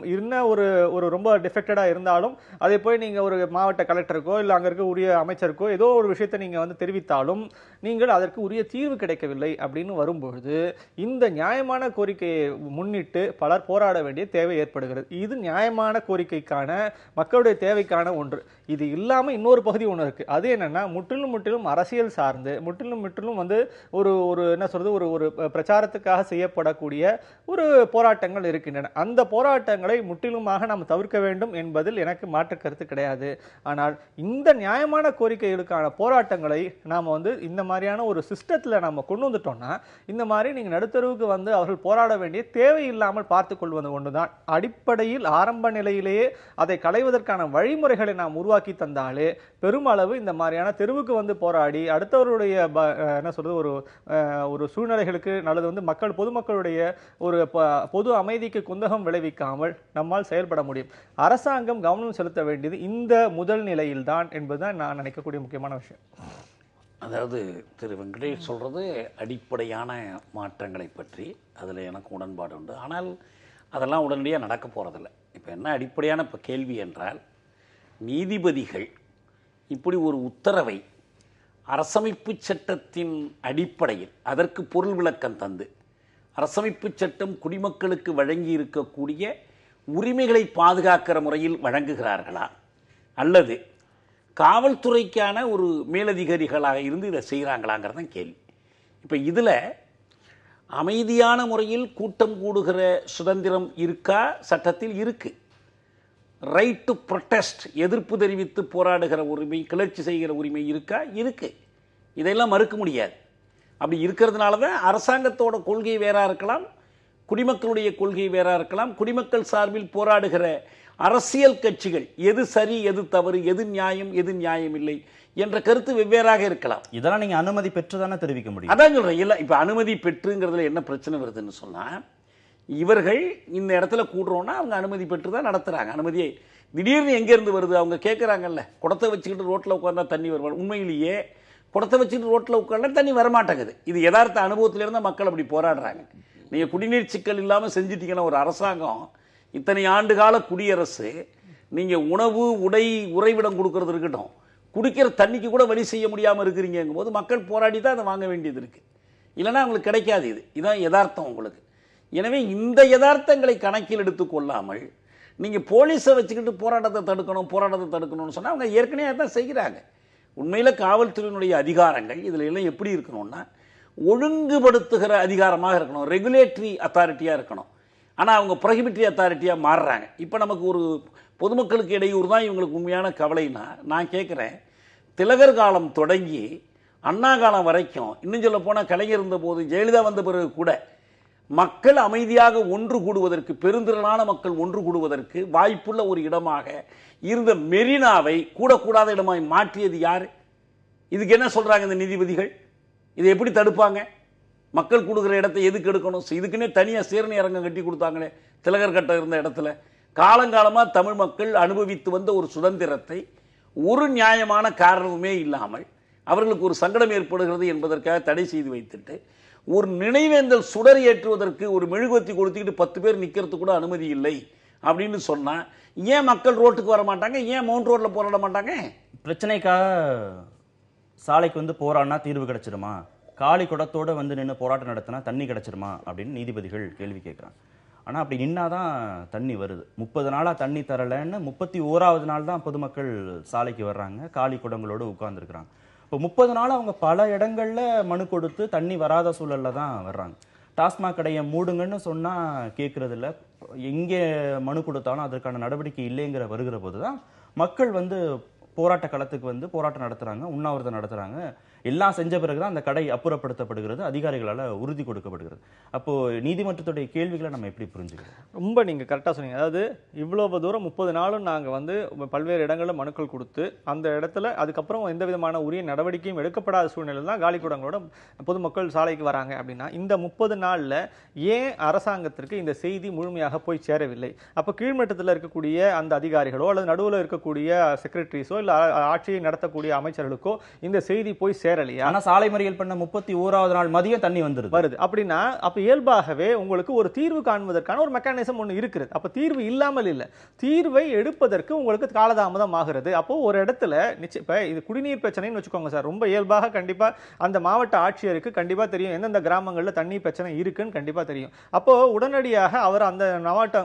ஒரு ரொம்ப டிஃபெக்டடாக இருந்தாலும் அதை போய் நீங்கள் ஒரு மாவட்ட கலெக்டருக்கோ இல்லை அங்கே இருக்க உரிய அமைச்சருக்கோ ஏதோ ஒரு விஷயத்தை நீங்கள் வந்து தெரிவித்தாலும் நீங்கள் அதற்கு உரிய தீர்வு கிடைக்கவில்லை அப்படின்னு வரும்பொழுது இந்த நியாயமான கோரிக்கையை முன்னிட்டு பலர் போராட வேண்டிய தேவை ஏற்படுகிறது. இது நியாயமான கோரிக்கைக்கான மக்களுடைய தேவைக்கான ஒன்று. இது இல்லாமல் இன்னொரு பகுதி ஒன்று இருக்குது. அது என்னென்னா, முற்றிலும் அரசியல் சார்ந்து முற்றிலும் வந்து ஒரு என்ன சொல்கிறது, ஒரு பிரச்சாரத்துக்காக செய்யப்படக்கூடிய ஒரு போராட்டங்கள் இருக்கின்றன. அந்த போராட்டங்களை முற்றிலுமாக நாம் தவிர்க்க வேண்டும் என்பதில் எனக்கு மாற்று கருத்து கிடையாது. ஆனால் இந்த நியாயமான கோரிக்கைகளுக்கான போராட்டங்களை நாம் வந்து இந்த மாதிரியான ஒரு சிஸ்டத்தில் நம்ம கொண்டு வந்துட்டோம்னா, இந்த மாதிரி நீங்கள் நடுத்தருவுக்கு வந்து அவர்கள் போராட வேண்டிய தேவையில்லாமல் பார்த்துக் கொள்வது ஒன்றுதான். அடிப்படையில் ஆரம்ப நிலையிலேயே அதை களைவதற்கான வழிமுறைகளை நாம் உருவாக்கி தந்தாலே பெருமளவு இந்த மாதிரியான தெருவுக்கு வந்து போராடி அடுத்தவருடைய என்ன சொல்றது ஒரு சூழ்நிலைகளுக்கு அல்லது வந்து பொதுமக்களுடைய ஒரு பொது அமைதிக்கு குந்தகம் விளைவிக்காமல் நம்மால் செயல்பட முடியும். அரசாங்கம் கவனம் செலுத்த வேண்டியது இந்த முதல் நிலையில்தான் என்பதுதான் நான் நினைக்கக்கூடிய முக்கியமான விஷயம். அதாவது திரு வெங்கடேஷ் சொல்கிறது அடிப்படையான மாற்றங்களை பற்றி அதில் எனக்கு உடன்பாடு உண்டு. ஆனால் அதெல்லாம் உடனடியாக நடக்க போகிறதில்ல. இப்போ என்ன அடிப்படையான இப்போ கேள்வி என்றால், நீதிபதிகள் இப்படி ஒரு உத்தரவை அரசமைப்பு சட்டத்தின் அடிப்படையில் அதற்கு பொருள் விளக்கம் தந்து அரசமைப்பு சட்டம் குடிமக்களுக்கு வழங்கி இருக்கக்கூடிய உரிமைகளை பாதுகாக்கிற முறையில் வழங்குகிறார்களா, அல்லது காவல்துறைக்கான ஒரு மேலதிகாரிகளாக இருந்து இதை செய்கிறாங்களாங்கிறது தான் கேள்வி. இப்போ இதில் அமைதியான முறையில் கூட்டம் கூடுகிற சுதந்திரம் இருக்கா? சட்டத்தில் இருக்கு. ரைட் டு ப்ரொடெஸ்ட், எதிர்ப்பு தெரிவித்து போராடுகிற உரிமை, கிளர்ச்சி செய்கிற உரிமை இருக்கா? இருக்கு. இதெல்லாம் மறுக்க முடியாது. அப்படி இருக்கிறதுனால தான் அரசாங்கத்தோட கொள்கை வேறாக இருக்கலாம், குடிமக்களுடைய கொள்கை வேறாக இருக்கலாம். குடிமக்கள் சார்பில் போராடுகிற அரசியல் கட்சிகள் எது சரி எது தவறு, எது நியாயம் எது நியாயம் இல்லை என்ற கருத்து வெவ்வேறாக இருக்கலாம். இதெல்லாம் நீங்க அனுமதி பெற்று தானே தெரிவிக்க முடியும். அதான் சொல்றேன். இல்லை, இப்போ அனுமதி பெற்றுங்கிறதுல என்ன பிரச்சனை வருதுன்னு சொன்னால், இவர்கள் இந்த இடத்துல கூடுறோன்னா அவங்க அனுமதி பெற்று தான் நடத்துகிறாங்க. அனுமதியை திடீர்னு எங்கேருந்து வருது? அவங்க கேட்குறாங்கல்ல, குடத்தை வச்சுக்கிட்டு ரோட்டில் உட்காந்தா தண்ணி வருவாங்க. உண்மையிலேயே குடத்தை வச்சுக்கிட்டு ரோட்டில் உட்காந்தா தண்ணி வரமாட்டேங்குது. இது யதார்த்த அனுபவத்திலேருந்து மக்கள் அப்படி போராடுறாங்க. நீங்கள் குடிநீர் சிக்கல் இல்லாமல் செஞ்சிட்டீங்கன்னா ஒரு அரசாங்கம், இத்தனை ஆண்டு கால குடியரசு, நீங்கள் உணவு உடை உறைவிடம் கொடுக்கறது இருக்கட்டும், குடிக்கிற தண்ணிக்கு கூட வழி செய்ய முடியாமல் இருக்கிறீங்கும் போது மக்கள் போராடி தான் அதை வாங்க வேண்டியது இருக்குது. இல்லைன்னா அவங்களுக்கு கிடைக்காது. இதுதான் யதார்த்தம் உங்களுக்கு. எனவே இந்த யதார்த்தங்களை கணக்கில் எடுத்துக்கொள்ளாமல் நீங்கள் போலீஸை வச்சுக்கிட்டு போராட்டத்தை தடுக்கணும்னு சொன்னால் அவங்க ஏற்கனவே அதான் செய்கிறாங்க. உண்மையில் காவல்துறையினுடைய அதிகாரங்கள் இதில் எல்லாம் எப்படி இருக்கணும்னா ஒழுங்குபடுத்துகிற அதிகாரமாக இருக்கணும், ரெகுலேட்டரி அத்தாரிட்டியாக இருக்கணும். ஆனால் அவங்க ப்ரொஹிபிட்டரி அத்தாரிட்டியாக மாறுறாங்க. இப்போ நமக்கு ஒரு பொதுமக்களுக்கு இடையூறு தான் இவங்களுக்கு உண்மையான கவலைன்னா, நான் கேட்குறேன், திலகர் காலம் தொடங்கி அண்ணா காலம் வரைக்கும், இன்னும் சொல்ல போனால் கலைஞர் இருந்த போது, ஜெயலலிதா வந்த பிறகு கூட மக்கள் அமைதியாக ஒன்று கூடுவதற்கு, பெருந்திரளான மக்கள் ஒன்று கூடுவதற்கு வாய்ப்புள்ள ஒரு இடமாக இருந்த மெரினாவை கூடக்கூடாத இடமாய் மாற்றியது யாரு? இதுக்கு என்ன சொல்றாங்க இந்த நீதிபதிகள்? இதை எப்படி தடுப்பாங்க? மக்கள் கூடுகிற இடத்தை எதுக்கு எடுக்கணும்? இதுக்குன்னே தனியாக சீரணி அரங்கம் கட்டி கொடுத்தாங்களே திலகர் கட்ட இருந்த இடத்துல. காலங்காலமாக தமிழ் மக்கள் அனுபவித்து வந்த ஒரு சுதந்திரத்தை ஒரு நியாயமான காரணமுமே இல்லாமல் அவர்களுக்கு ஒரு சங்கடம் ஏற்படுகிறது என்பதற்காக தடை செய்து வைத்துட்டு, ஒரு நினைவேந்தல் சுடர் ஏற்றுவதற்கு ஒரு மெழுகுவத்தி கொடுத்துக்கிட்டு 10 பேர் நிற்கிறதுக்கு கூட அனுமதி இல்லை அப்படின்னு சொன்னா ஏன் மக்கள் ரோட்டுக்கு வர மாட்டாங்க? ஏன் மவுண்ட் ரோட்ல போராட மாட்டாங்க? பிரச்சனைக்காக சாலைக்கு வந்து போராடினா தீர்வு கிடைச்சிருமா? காலி குடத்தோட வந்து நின்று போராட்டம் நடத்தினா தண்ணி கிடைச்சிருமா அப்படின்னு நீதிபதிகள் கேள்வி கேட்குறாங்க. ஆனால் அப்படி நின்னாதான் தண்ணி வருது. 30 நாளாக தண்ணி தரலைன்னு 31வது நாள் தான் பொதுமக்கள் சாலைக்கு வர்றாங்க, காலி குடங்களோடு உட்கார்ந்துருக்குறாங்க. இப்போ 30 நாள் அவங்க பல இடங்கள்ல மனு கொடுத்து தண்ணி வராத சூழல்ல தான் வர்றாங்க. டாஸ்மாக் கடையை மூடுங்கன்னு சொன்னா கேட்கறது இல்லை. எங்கே மனு கொடுத்தாலும் அதற்கான நடவடிக்கை இல்லைங்கிற வருகிற போது தான் மக்கள் வந்து போராட்ட களத்துக்கு வந்து போராட்டம் நடத்துறாங்க, உண்ணாவிரதம் நடத்துறாங்க. எல்லாம் செஞ்ச பிறகுதான் அந்த கடை அப்புறப்படுத்தப்படுகிறது, அதிகாரிகளால் உறுதி கொடுக்கப்படுகிறது. அப்போ நீதிமன்றத்துடைய கேள்விகளை நம்ம எப்படி புரிஞ்சுக்கிறோம்? ரொம்ப நீங்க கரெக்டாக சொன்னீங்க. அதாவது இவ்வளவு தூரம் 30 நாளும் நாங்கள் வந்து பல்வேறு இடங்களில் மனுக்கள் கொடுத்து அந்த இடத்துல அதுக்கப்புறம் எந்த விதமான உரிய நடவடிக்கையும் எடுக்கப்படாத சூழ்நிலையில் தான் காலிக்கூடங்களோட பொதுமக்கள் சாலைக்கு வராங்க. அப்படின்னா இந்த 30 நாளில் ஏன் அரசாங்கத்திற்கு இந்த செய்தி முழுமையாக போய் சேரவில்லை? அப்போ கீழ்மட்டத்தில் இருக்கக்கூடிய அந்த அதிகாரிகளோ அல்லது நடுவில் இருக்கக்கூடிய செக்ரட்டரிஸோ இல்லை ஆட்சியை நடத்தக்கூடிய அமைச்சர்களுக்கோ இந்த செய்தி போய் சேரலையா? ஆனா சாலை மறியல் பண்ண 31வது நாள் மதியம் தண்ணி வருது. அப்படின்னா அப்ப இயல்பாகவே உங்களுக்கு ஒரு தீர்வு காண்பதற்கான ஒரு மெக்கானிசம் ஒன்று இருக்கிறது. அப்ப தீர்வு இல்லாமல் இல்லை, தீர்வை எடுப்பதற்கு உங்களுக்கு காலதாமதம் ஆகிறது. அப்போ ஒரு இடத்துல இப்ப இது குடிநீர் பிரச்சனைன்னு வச்சுக்கோங்க சார், ரொம்ப இயல்பாக கண்டிப்பா அந்த மாவட்ட ஆட்சியருக்கு கண்டிப்பா தெரியும் எந்தெந்த கிராமங்கள்ல தண்ணி பிரச்சனை இருக்குன்னு கண்டிப்பா தெரியும். அப்போ உடனடியாக அவர் அந்த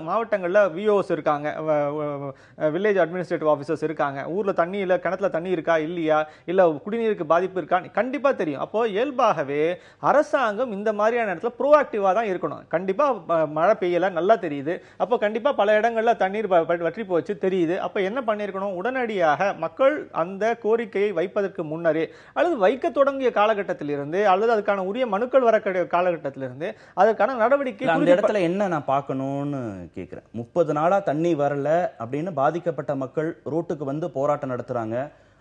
மாவட்டங்கள்ல விஓஸ் இருக்காங்க, வில்லேஜ் அட்மினிஸ்ட்ரேட்டிவ் ஆஃபீஸர்ஸ் இருக்காங்க, ஊர்ல தண்ணி இல்ல, கிணத்துல தண்ணி இருக்கா இல்லையா, இல்ல குடிநீருக்கு பாதிப்பு இருக்கா கண்டிப்பா தெரியும். அப்போ இயல்பாகவே அரசாங்கம் இந்த மாதிரியான இடத்துல ப்ரோஆக்டிவா தான் இருக்கணும். கண்டிப்பா மழை பெய்யல நல்லா தெரியுது, அப்போ கண்டிப்பா பல இடங்கள்ல தண்ணீர் வற்றி போச்சு தெரியுது. அப்ப என்ன பண்ணிருக்கணும்? உடனடியாக மக்கள் அந்த கோரிக்கையை வைப்பதற்கு முன்னரே அல்லது வைக்க தொடங்கிய காலகட்டத்திலிருந்து அல்லது அதுக்கான உரிய மனுக்கள் வரக்கூடிய காலகட்டத்திலிருந்து அதற்கான நடவடிக்கை. அந்த இடத்துல என்ன நான் பார்க்கணும்னு கேட்கிறேன். 30 நாளா தண்ணி வரல அப்படின்னு பாதிக்கப்பட்ட மக்கள் ரோட்டுக்கு வந்து போராட்டம் நடத்துறாங்க,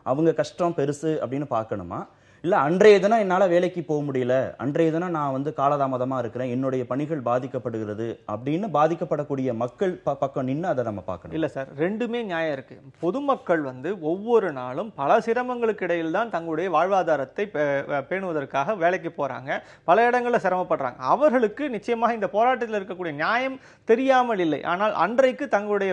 அவங்க கஷ்டம் பெருசு அப்படின்னு பார்க்கணுமா? இல்ல அன்றைய தினம் என்னால வேலைக்கு போக முடியல, அன்றைய தினம் நான் வந்து காலதாமதமா இருக்கிறேன், என்னுடைய பணிகள் பாதிக்கப்படுகிறது அப்படின்னு பாதிக்கப்படக்கூடிய மக்கள் பக்கம் நின்று அதை நம்ம பார்க்கணும். இல்ல சார், ரெண்டுமே நியாயம் இருக்கு. பொதுமக்கள் வந்து ஒவ்வொரு நாளும் பல சிரமங்களுக்கு இடையில் தான் தங்களுடைய வாழ்வாதாரத்தை பேணுவதற்காக வேலைக்கு போறாங்க, பல இடங்களில் சிரமப்படுறாங்க. அவர்களுக்கு நிச்சயமாக இந்த போராட்டத்தில் இருக்கக்கூடிய நியாயம் தெரியாமல் இல்லை. ஆனால் அன்றைக்கு தங்களுடைய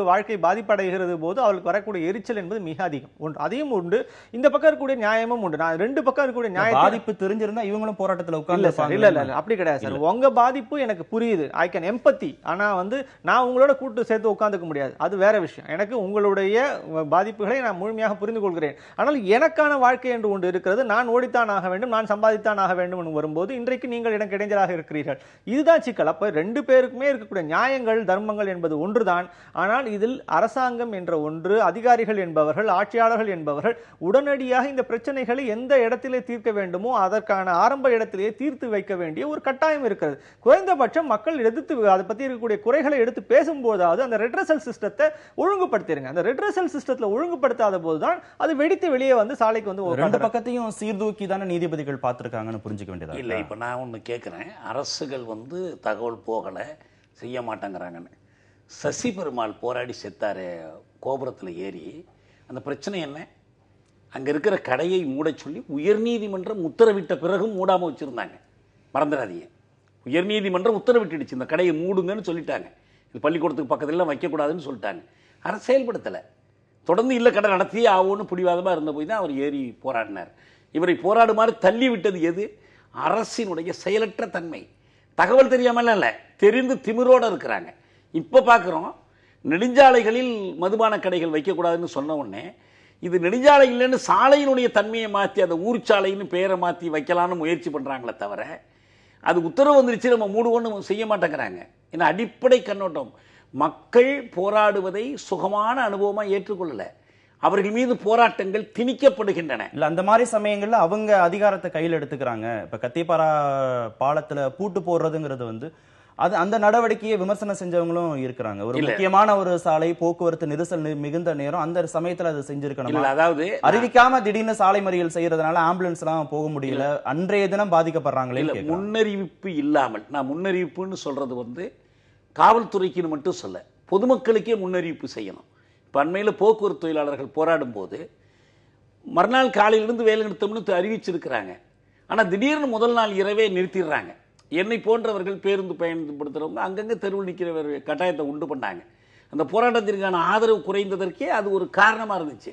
வாழ்க்கை பாதிப்படைகிறது போது அவர்களுக்கு வரக்கூடிய எரிச்சல் என்பது மிக அதிகம். ஒன்று அதையும் உண்டு, இந்த பக்கம் இருக்கக்கூடிய நியாயமும் உண்டு. நான் ரெண்டு பக்கம் இருக்கக்கூடிய நியாய பாதிப்பு தெரிஞ்சிருந்தா இவங்களும் போராட்டத்துல உட்கார்ந்து இல்ல அப்படி கிடையாது சார். உங்க பாதிப்பு எனக்கு புரியுது, ஐ கேன் எம்பத்தி. ஆனா வந்து நான் உங்களோட கூட்டு சேர்த்து உட்கார்ந்துக்க முடியாது, அது வேற விஷயம். எனக்கு உங்களுடைய பாதிப்புகளை நான் முழுமையாக புரிந்து கொள்கிறேன். ஆனால் எனக்கான வாழ்க்கை என்று ஒன்று இருக்கிறது, நான் ஓடித்தான் ஆக வேண்டும், நான் சம்பாதித்தான் ஆக வேண்டும் வரும்போது இன்றைக்கு நீங்கள் எனக்கு இடைஞ்சலாக இருக்கிறீர்கள். இதுதான் சிக்கல். அப்ப ரெண்டு பேருக்குமே இருக்கக்கூடிய நியாயங்கள் தர்மங்கள் என்பது ஒன்றுதான். ஆனால் இதில் அரசாங்கம் என்ற ஒன்று, அதிகாரிகள் என்பவர்கள், ஆட்சியாளர்கள் என்பவர்கள் உடனடியாக இந்த பிரச்சனைகளை எந்த இடத்திலே தீர்க்க வேண்டுமோ அதற்கான ஆரம்ப இடத்திலேயே தீர்த்து வைக்க வேண்டிய ஒரு கட்டாயம் இருக்கிறது. குறைந்தபட்சம் மக்கள் எதிர்த்து அதை பத்தி இருக்கக்கூடிய குறைகளை எடுத்து பேசும்போதாவது அந்த ரெட்ரசல் சிஸ்டத்தை ஒழுங்குபடுத்திருங்க. அந்த ரெட்ரசல் சிஸ்டத்துல ஒழுங்குபடுத்தாத போதுதான் அது வெடித்து வெளியே வந்து சாலைக்கு வந்து ரெண்டு பக்கத்தையும் சீர்தூக்கி தானே நீதிபதிகள் பார்த்திருக்காங்கன்னு புரிஞ்சுக்க வேண்டியதா இல்லை. இப்ப நான் ஒன்று கேட்கிறேன், அரசுகள் வந்து தகவல் போகலை செய்ய மாட்டேங்கிறாங்கன்னு. சசி பெருமாள் போராடி செத்தாரு கோபுரத்தில் ஏறி, அந்த பிரச்சனை என்ன? அங்கே இருக்கிற கடையை மூட சொல்லி உயர்நீதிமன்றம் உத்தரவிட்ட பிறகும் மூடாமல் வச்சுருந்தாங்க. மறந்துடாதீங்க, உயர்நீதிமன்றம் உத்தரவிட்டுடுச்சு, இந்த கடையை மூடுங்கன்னு சொல்லிட்டாங்க. இது பள்ளிக்கூடத்துக்கு பக்கத்துலலாம் வைக்கக்கூடாதுன்னு சொல்லிட்டாங்க. அரசு செயல்படுத்தலை. தொடர்ந்து இல்லை கடை நடத்தியே ஆகும்னு பிடிவாதமாக இருந்த போய் தான் அவர் ஏறி போராடினார். இவரை போராடுமாறு தள்ளி விட்டது எது? அரசினுடைய செயலற்ற தன்மை. தகவல் தெரியாமல் இல்லை, தெரிந்து திமிரோடு இருக்கிறாங்க. இப்போ பார்க்குறோம், நெடுஞ்சாலைகளில் மதுபான கடைகள் வைக்கக்கூடாதுன்னு சொன்ன உடனே இது நெடுஞ்சாலை இல்லைன்னு சாலையினுடைய தன்மையை மாற்றி அந்த ஊர் சாலைன்னு பெயரை மாற்றி வைக்கலான்னு முயற்சி பண்ணுறாங்களே தவிர அது உத்தரவு வந்துருச்சு நம்ம மூடுவோன்னு செய்ய மாட்டேங்கிறாங்க. ஏன்னா அடிப்படை கண்ணோட்டம் மக்கள் போராடுவதை சுகமான அனுபவமாக ஏற்றுக்கொள்ளலை. அவர்கள் மீது போராட்டங்கள் திணிக்கப்படுகின்றன. இல்ல அந்த மாதிரி சமயங்கள்ல அவங்க அதிகாரத்தை கையில் எடுத்துக்கிறாங்க. இப்ப கத்திப்பாரா பாலத்துல பூட்டு போடுறதுங்கிறது வந்து அது அந்த நடவடிக்கையை விமர்சனம் செஞ்சவங்களும் இருக்கிறாங்க. ஒரு முக்கியமான ஒரு சாலை போக்குவரத்து நெரிசல் மிகுந்த நேரம் அந்த சமயத்துல அது செஞ்சிருக்கணும். அதாவது அறிவிக்காம திடீர்னு சாலை மறியல் செய்யறதுனால ஆம்புலன்ஸ் எல்லாம் போக முடியல, அன்றைய தினம் பாதிக்கப்படுறாங்களே. முன்னறிவிப்பு இல்லாமல், நான் முன்னறிவிப்புன்னு சொல்றது வந்து காவல்துறைக்குன்னு மட்டும் சொல்ல, பொதுமக்களுக்கே முன்னறிவிப்பு செய்யணும். இப்போ அண்மையில் போக்குவரத்து தொழிலாளர்கள் போராடும் போது மறுநாள் காலையிலிருந்து வேலை நிறுத்தம்னு அறிவிச்சிருக்கிறாங்க. ஆனால் திடீர்னு முதல் நாள் இரவே நிறுத்திடுறாங்க. என்னை போன்றவர்கள் பேருந்து பயன்படுத்துகிறவங்க அங்கங்கே தெருவில் நிற்கிற கட்டாயத்தை உண்டு பண்ணாங்க. அந்த போராட்டத்திற்கான ஆதரவு குறைந்ததற்கே அது ஒரு காரணமாக இருந்துச்சு.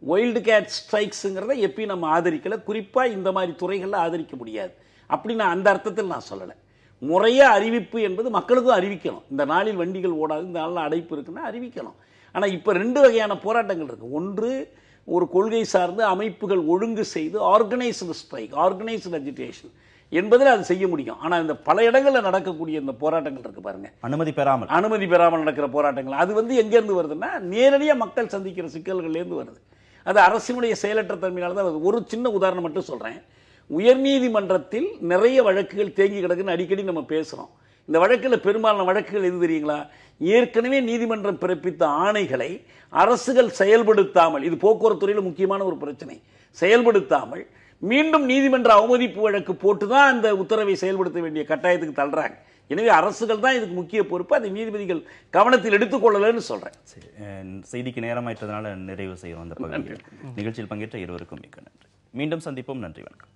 வைல்டு கேட் ஸ்ட்ரைக்ஸுங்கிறத எப்பயும் நம்ம ஆதரிக்கலை, குறிப்பாக இந்த மாதிரி துறைகளில் ஆதரிக்க முடியாது. அப்படி நான் அந்த அர்த்தத்தில் நான் சொல்லலை. முறையாக அறிவிப்பு என்பது மக்களுக்கும் அறிவிக்கணும். இந்த நாளில் வண்டிகள் ஓடாது, இந்த நாளில் அடைப்பு இருக்குன்னா அறிவிக்கணும். ஆனால் இப்போ 2 வகையான போராட்டங்கள் இருக்குது. ஒன்று ஒரு கொள்கை சார்ந்து அமைப்புகள் ஒழுங்கு செய்து ஆர்கனைஸ்டு ஸ்ட்ரைக், ஆர்கனைஸ்டு அஜிடேஷன் என்பதில் அது செய்ய முடியும். ஆனால் இந்த பல இடங்களில் நடக்கக்கூடிய இந்த போராட்டங்கள் இருக்கு பாருங்க, அனுமதி பெறாமல் நடக்கிற போராட்டங்கள், அது வந்து எங்கேருந்து வருதுன்னா நேரடியாக மக்கள் சந்திக்கிற சிக்கல்கள்லேருந்து வருது. அது அரசினுடைய செயலற்ற தன்மையினால தான் வருது. ஒரு சின்ன உதாரணம் மட்டும் சொல்கிறேன். உயர்நீதிமன்றத்தில் நிறைய வழக்குகள் தேங்கி கிடக்குன்னு அடிக்கடி நம்ம பேசுகிறோம். இந்த வழக்கில் பெரும்பாலான வழக்குகள் எது தெரியுங்களா? ஏற்கனவே நீதிமன்றம் பிறப்பித்த ஆணைகளை அரசுகள் செயல்படுத்தாமல், இது போக்குவரத்து துறையில் முக்கியமான ஒரு பிரச்சனை, செயல்படுத்தாமல் மீண்டும் நீதிமன்ற அவமதிப்பு வழக்கு போட்டு தான் அந்த உத்தரவை செயல்படுத்த வேண்டிய கட்டாயத்துக்கு தள்ளுறாங்க. எனவே அரசுகள் தான் இதுக்கு முக்கிய பொறுப்பு. அதை நீதிபதிகள் கவனத்தில் எடுத்துக்கொள்ளலன்னு சொல்றேன். செய்திக்கு நேரமாயிட்டதுனால நிறைவு செய்யறோம் அந்த பகுதியில். நிகழ்ச்சியில் பங்கேற்ற இருவருக்கும் மிக்க நன்றி. மீண்டும் சந்திப்போம். நன்றி, வணக்கம்.